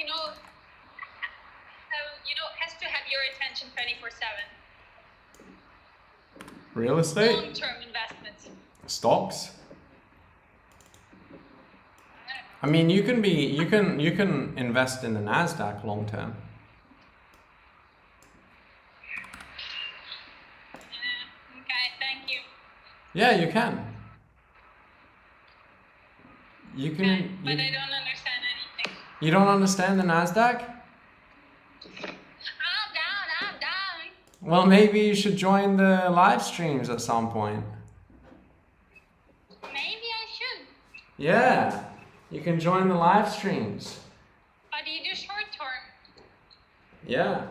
has to have your attention 24/7. Real estate? Long-term investments. Stocks? I mean, you can invest in the Nasdaq long term. Okay, thank you. Yeah, you can. You can. Okay, but I don't understand anything. You don't understand the Nasdaq? I'm down. Well, maybe you should join the live streams at some point. Maybe I should. Yeah, you can join the live streams. But you do short term. Yeah.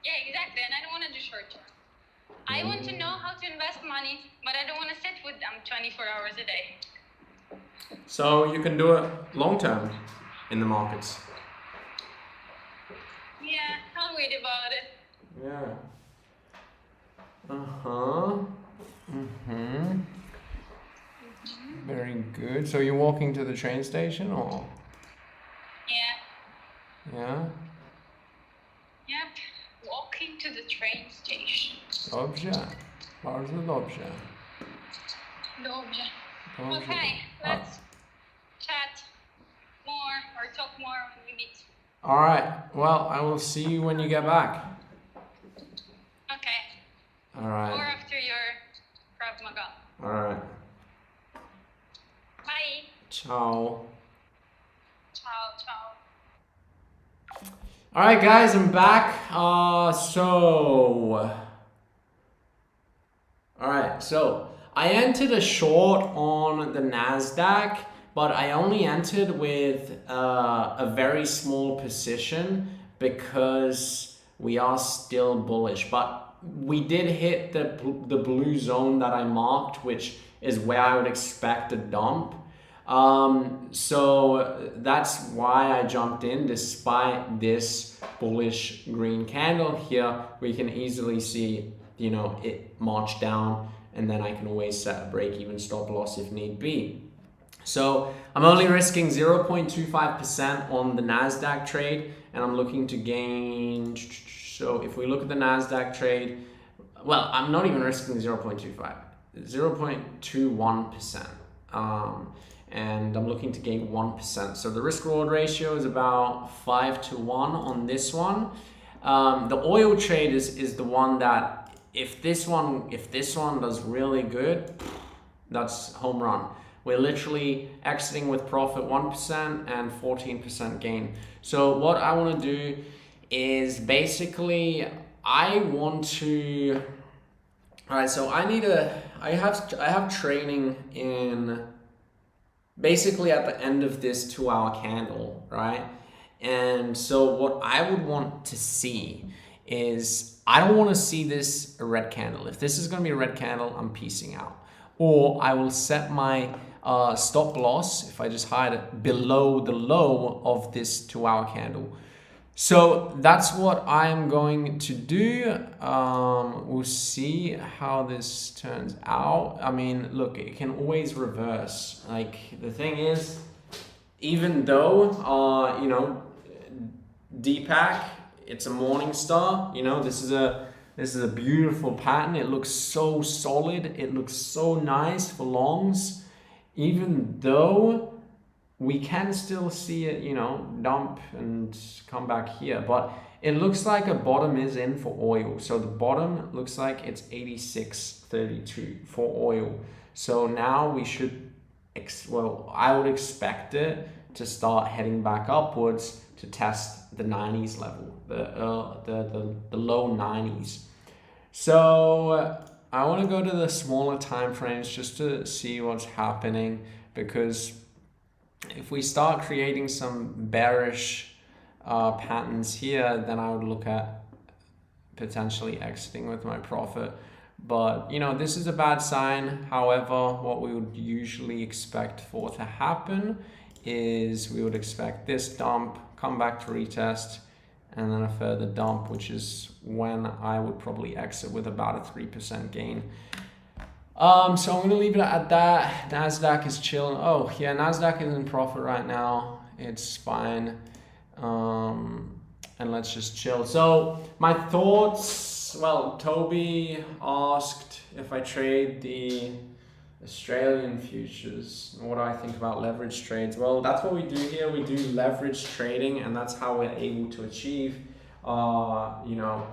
Yeah, exactly. And I don't want to do short term. I want to know how to invest money, but I don't want to sit with them 24 hours a day. So you can do it long term in the markets. Yeah, I'll read about it. Yeah. Very good. So you're walking to the train station, or? Yeah. Yeah. Yep. Walking to the train station. Dobrze. Bardzo dobrze. Dobrze. Dobrze. Okay, let's chat more or talk more when we meet. All right. Well, I will see you when you get back. Okay. All Or right. after your Krav Maga. All right. Bye. Ciao. Ciao. All right, guys, I'm back. So I entered a short on the Nasdaq, but I only entered with a very small position because we are still bullish. But we did hit the blue zone that I marked, which is where I would expect a dump. So that's why I jumped in despite this bullish green candle here. We can easily see, it march down, and then I can always set a break-even stop loss if need be. So I'm only risking 0.25% on the Nasdaq trade, and I'm looking to gain. So if we look at the Nasdaq trade, well, I'm not even risking 0.25. 0.21%. And I'm looking to gain 1%. So the risk reward ratio is about 5-1 on this one. The oil trade is the one that if this one does really good, that's home run. We're literally exiting with profit 1% and 14% gain. So what I want to do is basically I want to. All right, so I have training in basically at the end of this 2-hour candle, right? And so what I would want to see is I don't want to see this a red candle. If this is going to be a red candle, I'm peacing out. Or I will set my stop loss, if I just hide it, below the low of this 2-hour candle. So that's what I'm going to do. We'll see how this turns out. I mean, look, it can always reverse. Like, the thing is, even though, you know, Deepak, it's a morning star, you know, this is a beautiful pattern. It looks so solid. It looks so nice for longs, even though we can still see it, you know, dump and come back here, but it looks like a bottom is in for oil. So the bottom looks like it's 86.32 for oil. So now we should, I would expect it to start heading back upwards to test the 90s level, the low 90s. So I want to go to the smaller time frames just to see what's happening, because if we start creating some bearish patterns here, then I would look at potentially exiting with my profit. But, you know, this is a bad sign. However, what we would usually expect for to happen is we would expect this dump, come back to retest, and then a further dump, which is when I would probably exit with about a 3% gain. So I'm gonna leave it at that. Nasdaq is chilling. Oh yeah, Nasdaq is in profit right now. It's fine. And let's just chill. So my thoughts. Well, Toby asked if I trade the Australian futures. What do I think about leverage trades? Well, that's what we do here. We do leverage trading, and that's how we're able to achieve, you know,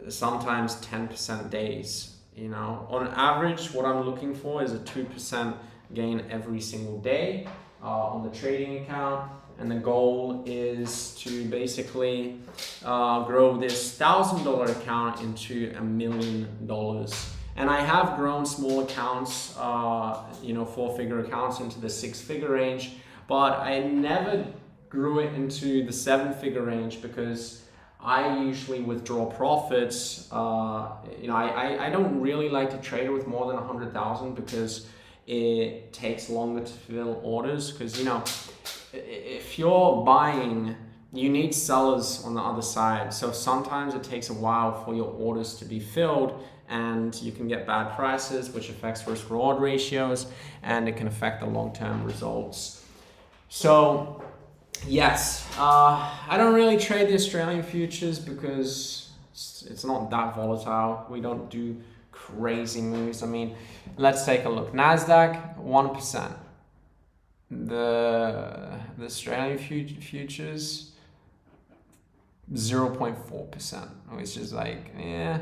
sometimes 10% days. You know, on average, what I'm looking for is a 2% gain every single day on the trading account. And the goal is to basically grow this $1,000 account into $1 million. And I have grown small accounts, you know, 4-figure accounts into the 6-figure range, but I never grew it into the 7-figure range because I usually withdraw profits. You know, I don't really like to trade with more than 100,000 because it takes longer to fill orders. Because, you know, if you're buying, you need sellers on the other side. So sometimes it takes a while for your orders to be filled, and you can get bad prices, which affects risk reward ratios, and it can affect the long-term results. So yes, I don't really trade the Australian futures because it's not that volatile. We don't do crazy moves. I mean, let's take a look. Nasdaq 1%. The Australian futures 0.4%, which is like, yeah.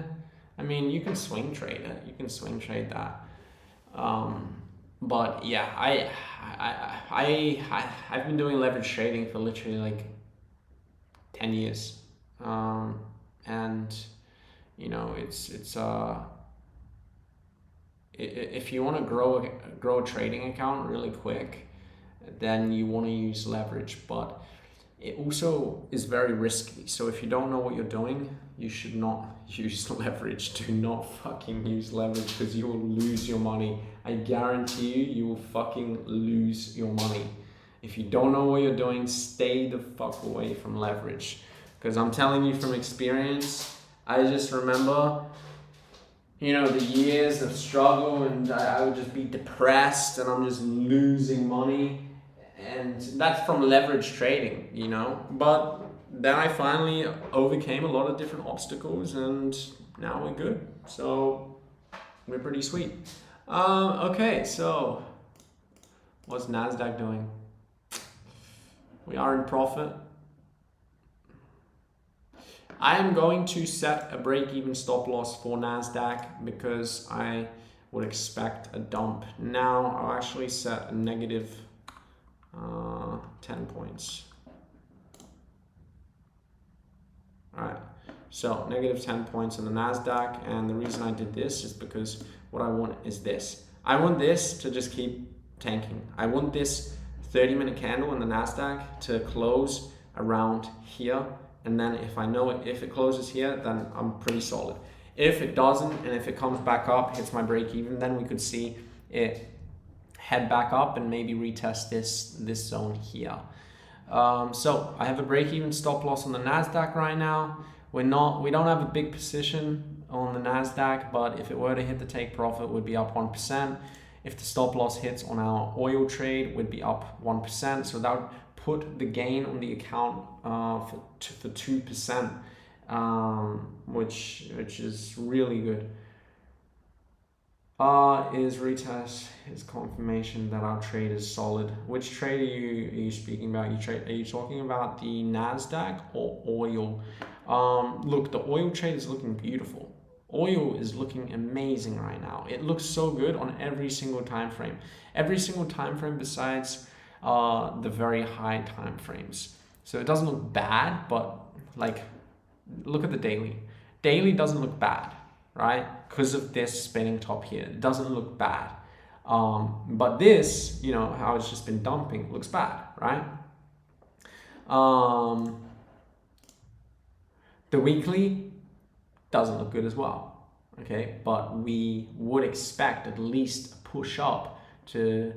I mean, you can swing trade it. You can swing trade that. But yeah, I've been doing leverage trading for literally like 10 years. And you know, if you want to grow a trading account really quick, then you want to use leverage, but it also is very risky. So if you don't know what you're doing, you should not use leverage. Do not fucking use leverage because you will lose your money. I guarantee you will fucking lose your money. If you don't know what you're doing, stay the fuck away from leverage. Because I'm telling you from experience, I just remember, you know, the years of struggle, and I would just be depressed and I'm just losing money. And that's from leverage trading, you know. But then I finally overcame a lot of different obstacles, and now we're good. So we're pretty sweet. Okay, so what's NASDAQ doing? We are in profit. I am going to set a break-even stop loss for NASDAQ because I would expect a dump. Now I'll actually set a negative 10 points. All right, so negative 10 points on the NASDAQ, and the reason I did this is because what I want is this. I want this to just keep tanking. I want this 30-minute candle in the NASDAQ to close around here, and then if I know it, if it closes here, then I'm pretty solid. If it doesn't, and if it comes back up, hits my break even, then we could see it head back up and maybe retest this zone here. So I have a break-even stop loss on the NASDAQ right now. We don't have a big position on the NASDAQ, but if it were to hit the take profit, we'd be up 1%. If the stop loss hits on our oil trade, we'd be up 1%. So that would put the gain on the account for 2%, which is really good. Is retest is confirmation that our trade is solid. Which trade are you speaking about? Are you talking about the NASDAQ or oil? Look, the oil trade is looking beautiful. Oil is looking amazing right now. It looks so good on every single time frame. Every single time frame besides the very high time frames. So it doesn't look bad, but like, look at the daily. Daily doesn't look bad, right? Because of this spinning top here. It doesn't look bad. But this, you know, how it's just been dumping, looks bad, right? The weekly doesn't look good as well, okay? But we would expect at least a push up to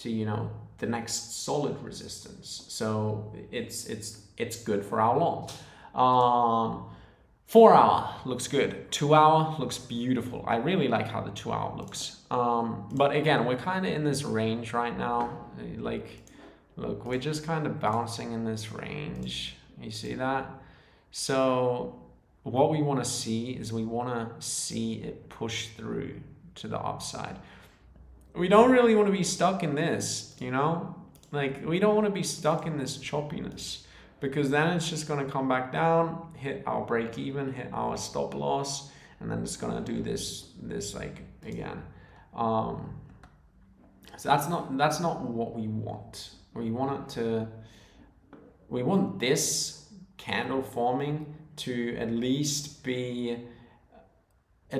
you know, the next solid resistance. So it's good for our long. 4 hour looks good. 2 hour looks beautiful. I really like how the 2 hour looks. But again, we're kind of in this range right now. Like, look, we're just kind of bouncing in this range. You see that? So what we want to see is we want to see it push through to the upside. We don't really want to be stuck in this, you know? Like, we don't want to be stuck in this choppiness, because then it's just going to come back down, hit our break even, hit our stop loss, and then it's going to do this like again. So that's not what we want. We want this candle forming to at least be a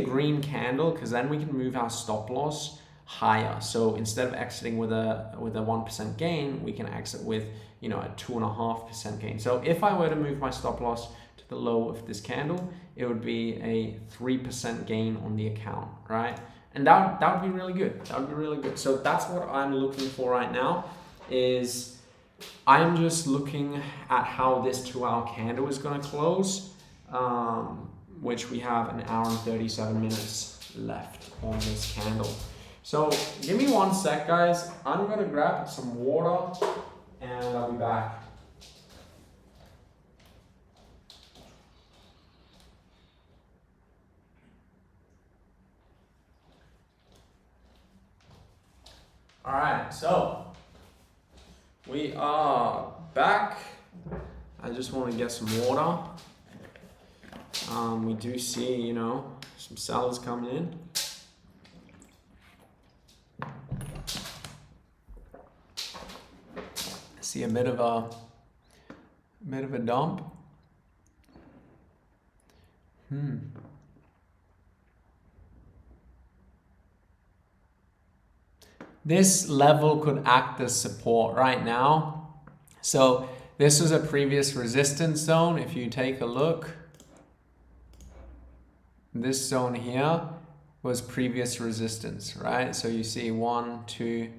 green candle, because then we can move our stop loss higher. So instead of exiting with a 1% gain, we can exit with, you know, a 2.5% gain. So if I were to move my stop loss to the low of this candle, it would be a 3% gain on the account, right? And that would be really good. That would be really good. So that's what I'm looking for right now. Is I'm just looking at how this 2 hour candle is going to close, which we have an hour and 37 minutes left on this candle. So give me 1 sec, guys. I'm going to grab some water and I'll be back. All right, so we are back. I just want to get some water. We do see, you know, some sellers coming in. See a bit of a dump. This level could act as support right now. So this was a previous resistance zone. If you take a look, this zone here was previous resistance, right? So you see 1, 2,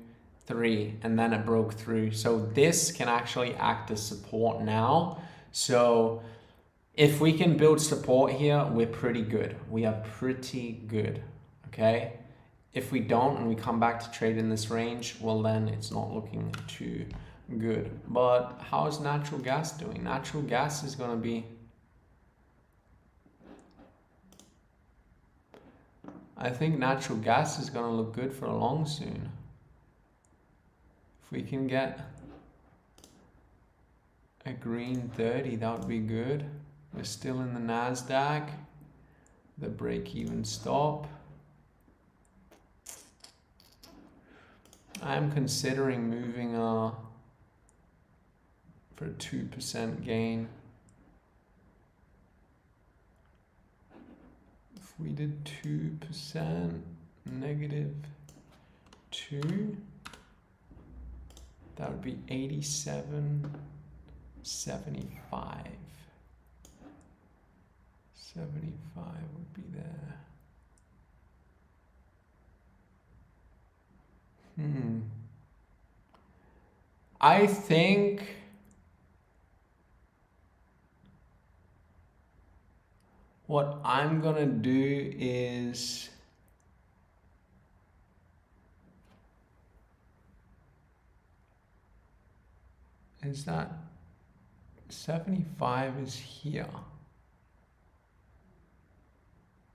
3, and then it broke through. So this can actually act as support now. So if we can build support here, we're pretty good. We are pretty good, okay? If we don't and we come back to trade in this range, well, then it's not looking too good. But how is natural gas doing? Natural gas is going to be, I think natural gas is going to look good for a long soon. If we can get a green 30, that would be good. We're still in the NASDAQ. The break-even stop. I'm considering moving for a 2% gain. If we did 2%, -2, that would be 87.75. 75 would be there. I think what I'm gonna do is that 75 is here.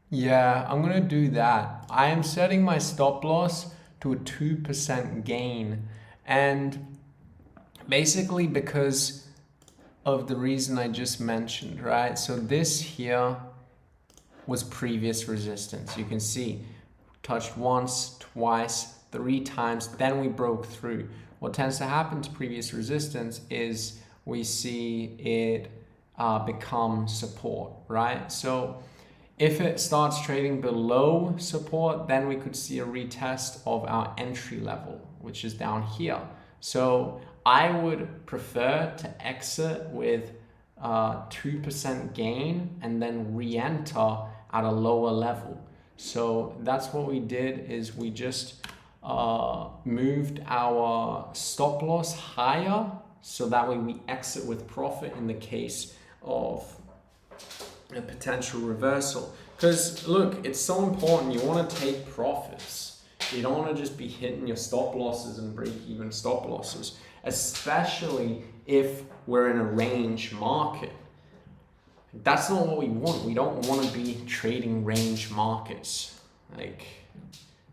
Yeah, I'm gonna do that. I am setting my stop loss to a 2% gain, and basically because of the reason I just mentioned, right? So this here was previous resistance. You can see touched once, twice, 3 times, then we broke through. What tends to happen to previous resistance is we see it become support, right? So if it starts trading below support, then we could see a retest of our entry level, which is down here. So I would prefer to exit with 2% gain and then re-enter at a lower level. So that's what we did, is we just moved our stop loss higher, so that way we exit with profit in the case of a potential reversal. Because look, it's so important. You want to take profits. You don't want to just be hitting your stop losses and break even stop losses, especially if we're in a range market. That's not what we want. We don't want to be trading range markets. Like,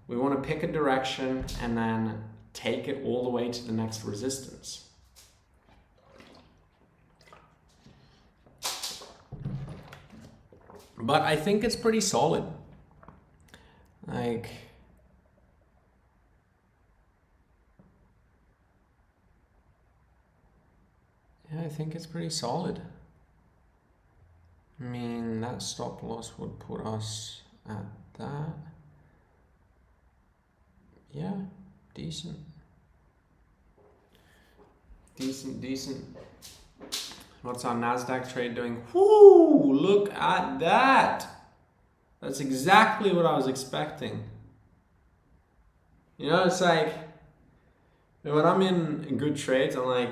we want to pick a direction and then take it all the way to the next resistance. But I think it's pretty solid. Like, yeah, I think it's pretty solid. I mean, that stop loss would put us at that. Yeah, decent. Decent. What's our NASDAQ trade doing? Whoo, look at that. That's exactly what I was expecting. You know, it's like, when I'm in good trades, I'm like,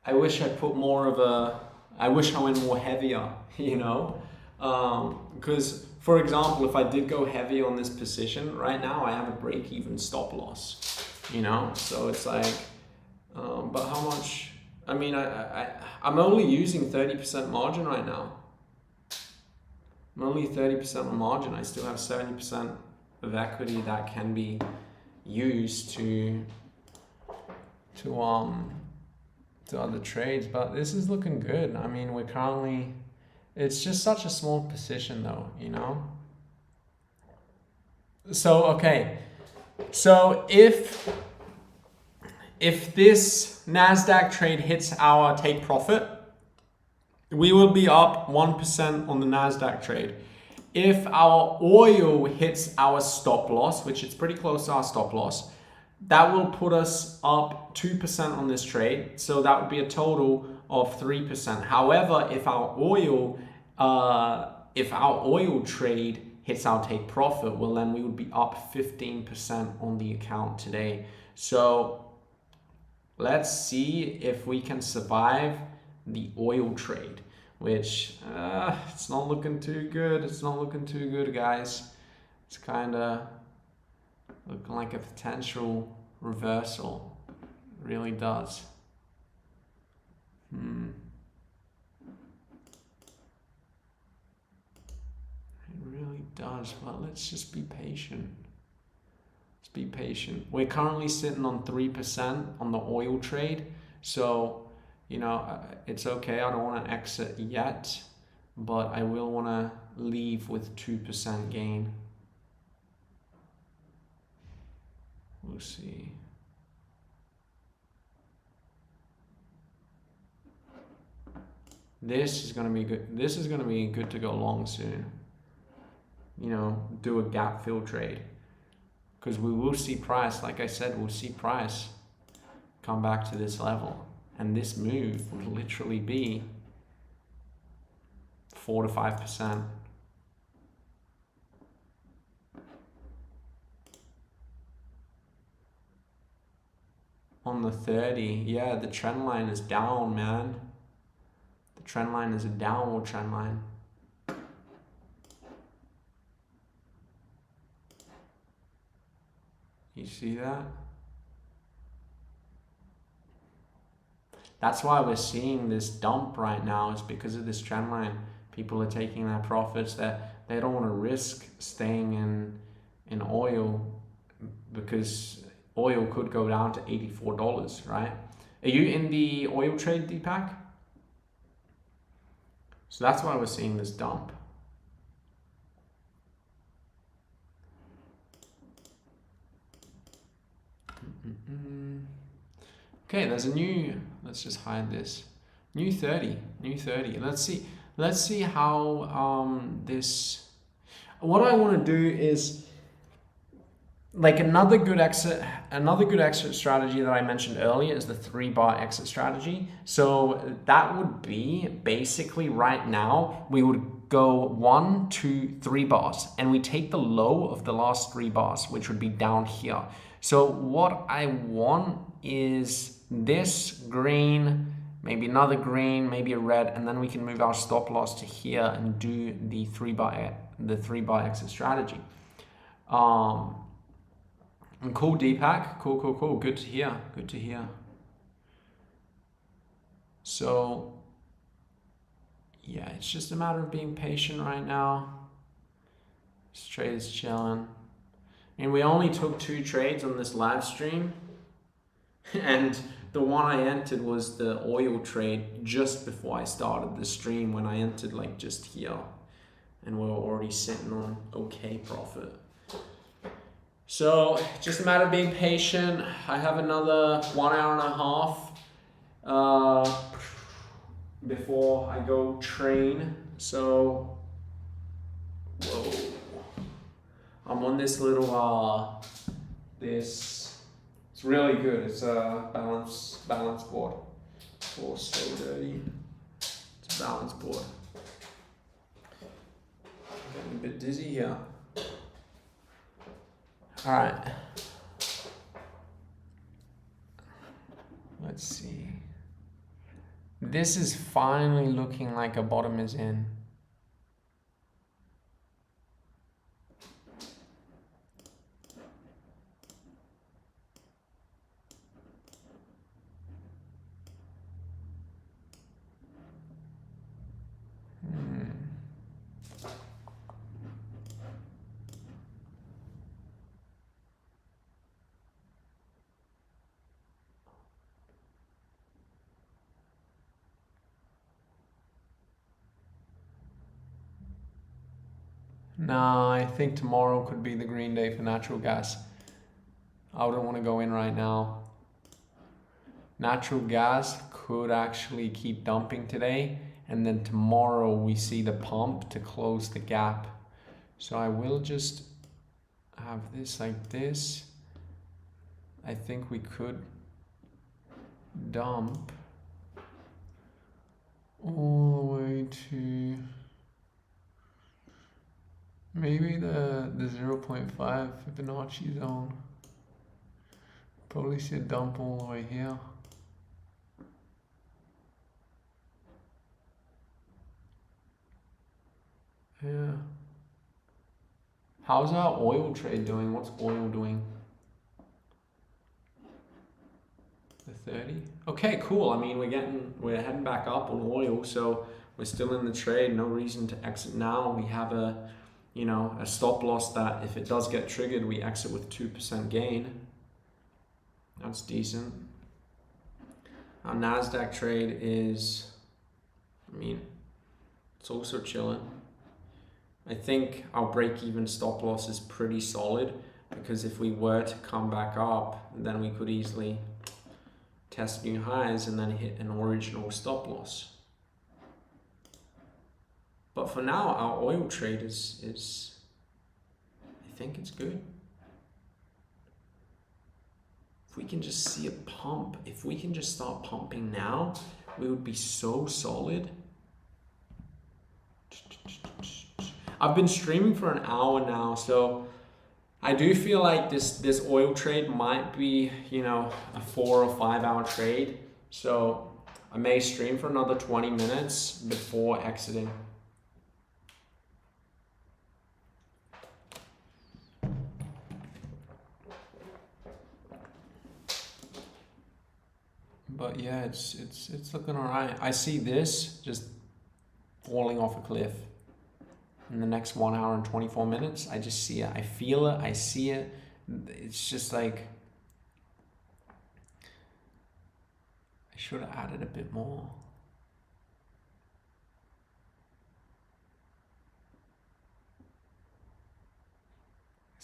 I wish I put more of a, I wish I went more heavier, you know? Because, for example, if I did go heavy on this position, right now I have a break-even stop loss, you know? So it's like, but how much? I mean, I'm only using 30% margin right now. I'm only 30% on margin. I still have 70% of equity that can be used to other trades. But this is looking good. I mean, we're currently, it's just such a small position though, you know? So, okay. So if this NASDAQ trade hits our take profit, we will be up 1% on the NASDAQ trade. If our oil hits our stop loss, which is pretty close to our stop loss, that will put us up 2% on this trade. So that would be a total of 3%. However, if our oil trade hits our take profit, well, then we would be up 15% on the account today. So let's see if we can survive the oil trade, which it's not looking too good. It's not looking too good, guys. It's kind of looking like a potential reversal. It really does. It really does. does, but let's just be patient. Let's be patient. We're currently sitting on 3% on the oil trade. So, you know, it's okay. I don't want to exit yet, but I will want to leave with 2% gain. We'll see. This is going to be good. This is going to be good to go long soon. You know, do a gap fill trade. Because we will see price, like I said, we'll see price come back to this level. And this move would literally be 4 to 5%. On the 30, yeah, the trend line is down, man. The trend line is a downward trend line. You see that? That's why we're seeing this dump right now, is because of this trend line. People are taking their profits, that they don't want to risk staying in oil, because oil could go down to $84, right? Are you in the oil trade, Deepak? So that's why we're seeing this dump. Okay, there's a new, let's just hide this. New 30. Let's see how this, what I want to do is, like another good exit strategy that I mentioned earlier is the 3-bar exit strategy. So that would be basically right now, we would go 1, 2, 3 bars, and we take the low of the last 3 bars, which would be down here. So what I want is this green, maybe another green, maybe a red, and then we can move our stop loss to here and do the 3-bar exit strategy. And cool, Deepak. Cool. Good to hear. So yeah, it's just a matter of being patient right now. This trade is chilling. And we only took 2 trades on this live stream, and the one I entered was the oil trade just before I started the stream, when I entered like just here, and we're already sitting on okay profit. So just a matter of being patient. I have another 1 hour and a half before I go train. So whoa, I'm on this little it's really good. It's a balance board. Oh, so dirty. It's a balance board. I'm getting a bit dizzy here. All right. Let's see. This is finally looking like a bottom is in. No, I think tomorrow could be the green day for natural gas. I wouldn't want to go in right now. Natural gas could actually keep dumping today, and then tomorrow we see the pump to close the gap. So I will just have this like this. I think we could dump all the way to maybe the 0.5 Fibonacci zone. Probably see a dump all the way here. Yeah. How's our oil trade doing? What's oil doing? The 30. Okay, cool. I mean, we're heading back up on oil, so we're still in the trade. No reason to exit now. We have a you know, a stop loss that if it does get triggered, we exit with 2% gain. That's decent. Our NASDAQ trade is, I mean, it's also chilling. I think our break-even stop loss is pretty solid, because if we were to come back up, then we could easily test new highs and then hit an original stop loss. But for now, our oil trade is I think it's good. If we can just see a pump, if we can just start pumping now, we would be so solid. I've been streaming for an hour now, so I do feel like this oil trade might be, you know, a 4 or 5 hour trade. So I may stream for another 20 minutes before exiting. But yeah, it's looking all right. I see this just falling off a cliff in the next 1 hour and 24 minutes. I just see it. I feel it. I see it. It's just like, I should have added a bit more.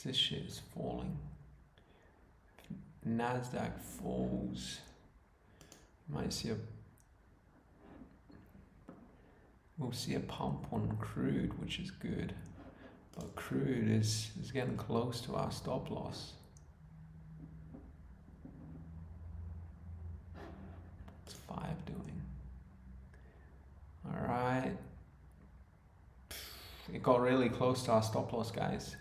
This shit is falling. NASDAQ falls. Might see we'll see a pump on crude, which is good. But crude is getting close to our stop loss. What's 5 doing? Alright. It got really close to our stop loss, guys.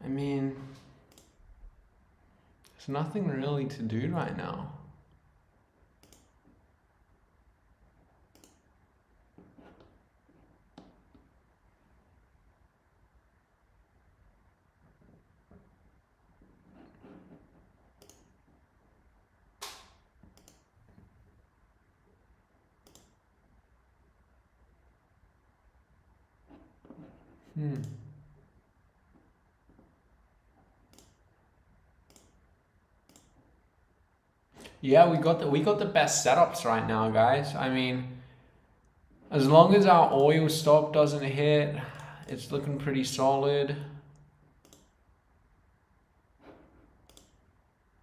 I mean, there's nothing really to do right now. Yeah, we got the best setups right now, guys. I mean, as long as our oil stop doesn't hit, it's looking pretty solid.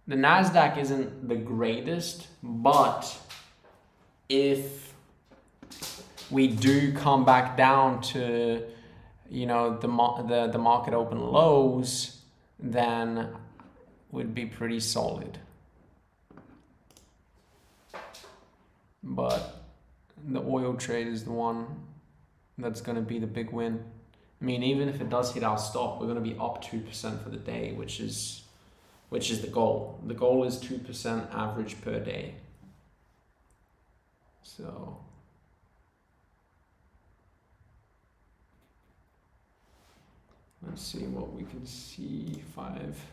The NASDAQ isn't the greatest, but if we do come back down to, you know, the market open lows, then would be pretty solid. But the oil trade is the one that's going to be the big win. I mean, even if it does hit our stop, we're going to be up 2% for the day, which is the goal. The goal is 2% average per day. So let's see what we can see. 5.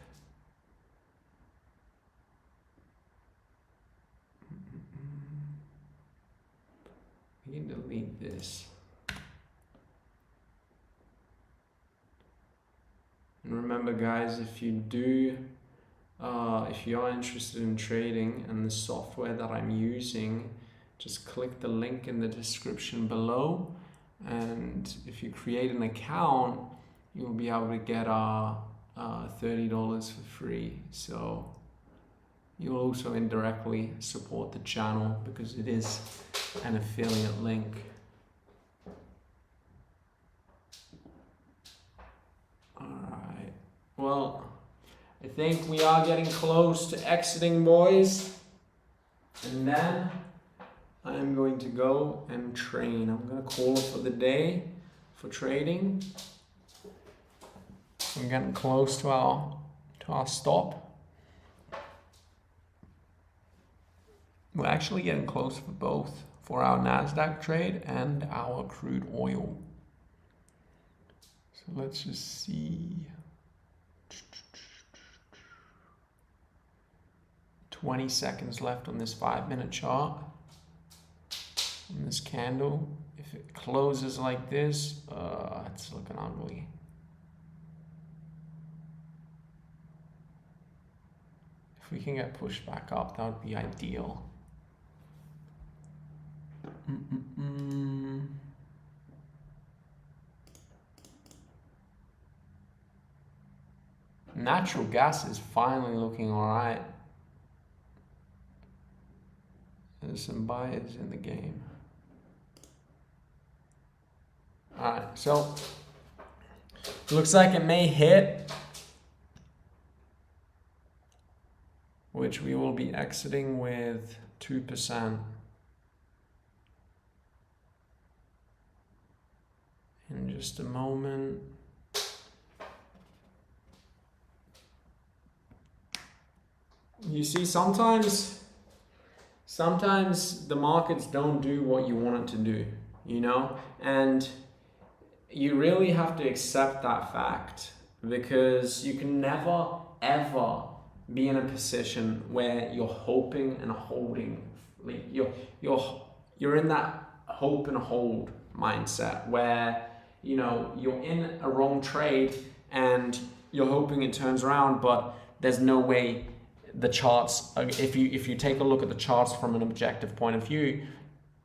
We can delete this. And remember, guys, if you are interested in trading and the software that I'm using, just click the link in the description below. And if you create an account, you'll be able to get $30 for free. So you'll also indirectly support the channel because it is an affiliate link. Alright, well, I think we are getting close to exiting, boys. And then I'm going to go and train. I'm going to call it for the day for trading. We're getting close to our stop. We're actually getting close for both, for our NASDAQ trade and our crude oil. So let's just see. 20 seconds left on this 5-minute chart. On this candle, if it closes like this, it's looking ugly. If we can get pushed back up, that would be ideal. Natural gas is finally looking all right. There's some buyers in the game. All right, so looks like it may hit, which we will be exiting with 2%. In just a moment. You see, sometimes the markets don't do what you want it to do, you know? And you really have to accept that fact, because you can never, ever be in a position where you're hoping and holding. Like you're in that hope and hold mindset where, you know, you're in a wrong trade and you're hoping it turns around, but there's no way the charts, if you take a look at the charts from an objective point of view,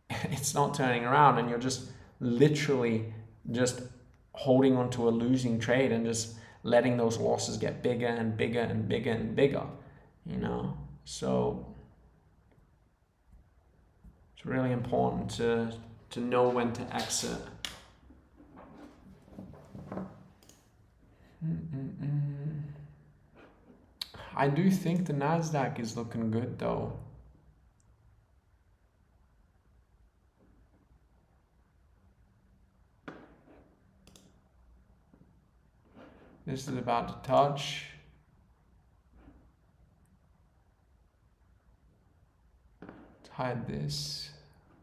it's not turning around, and you're just literally just holding on to a losing trade and just letting those losses get bigger and bigger and bigger and bigger, you know? So it's really important to know when to exit. I do think the NASDAQ is looking good though. This is about to touch. Let's hide this.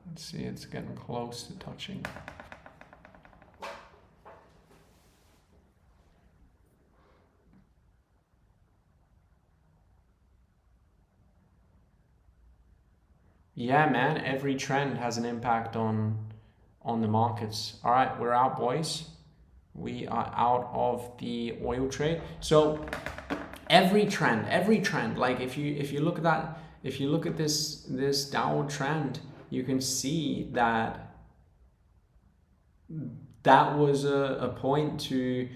Let's see, it's getting close to touching. Yeah, man, every trend has an impact on the markets. All right, we're out, boys. We are out of the oil trade. So every trend, like if you look at that, if you look at this downward trend, you can see that was a point to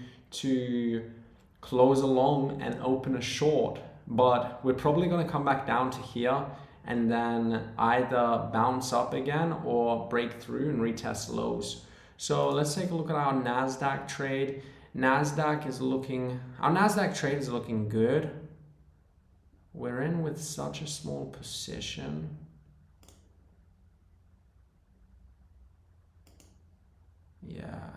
close along and open a short, but we're probably going to come back down to here and then either bounce up again or break through and retest lows. So let's take a look at our NASDAQ trade. Our NASDAQ trade is looking good. We're in with such a small position. Yeah.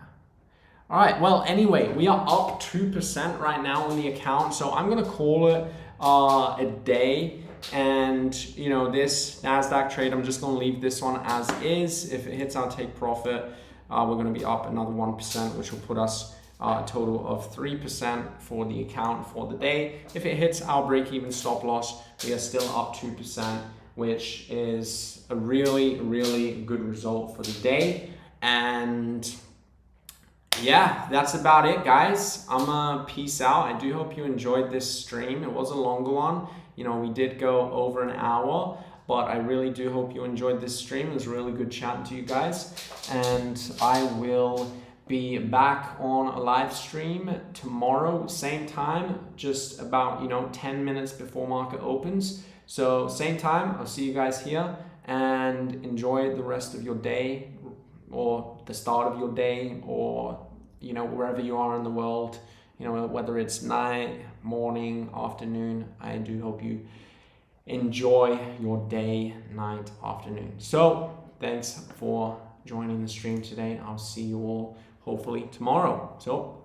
All right, well, anyway, we are up 2% right now on the account. So I'm gonna call it a day. And you know, this NASDAQ trade, I'm just gonna leave this one as is. If it hits our take profit, we're gonna be up another 1%, which will put us a total of 3% for the account for the day. If it hits our break-even stop loss, we are still up 2%, which is a really, really good result for the day. And yeah, that's about it, guys. I'm gonna peace out. I do hope you enjoyed this stream. It was a longer one. You know, we did go over an hour, but I really do hope you enjoyed this stream. It was really good chatting to you guys. And I will be back on a live stream tomorrow, same time, just about, 10 minutes before market opens. So same time, I'll see you guys here, and enjoy the rest of your day, or the start of your day, or, wherever you are in the world, whether it's night, morning, afternoon. I do hope you enjoy your day, night, afternoon. So thanks for joining the stream today. I'll see you all hopefully tomorrow. So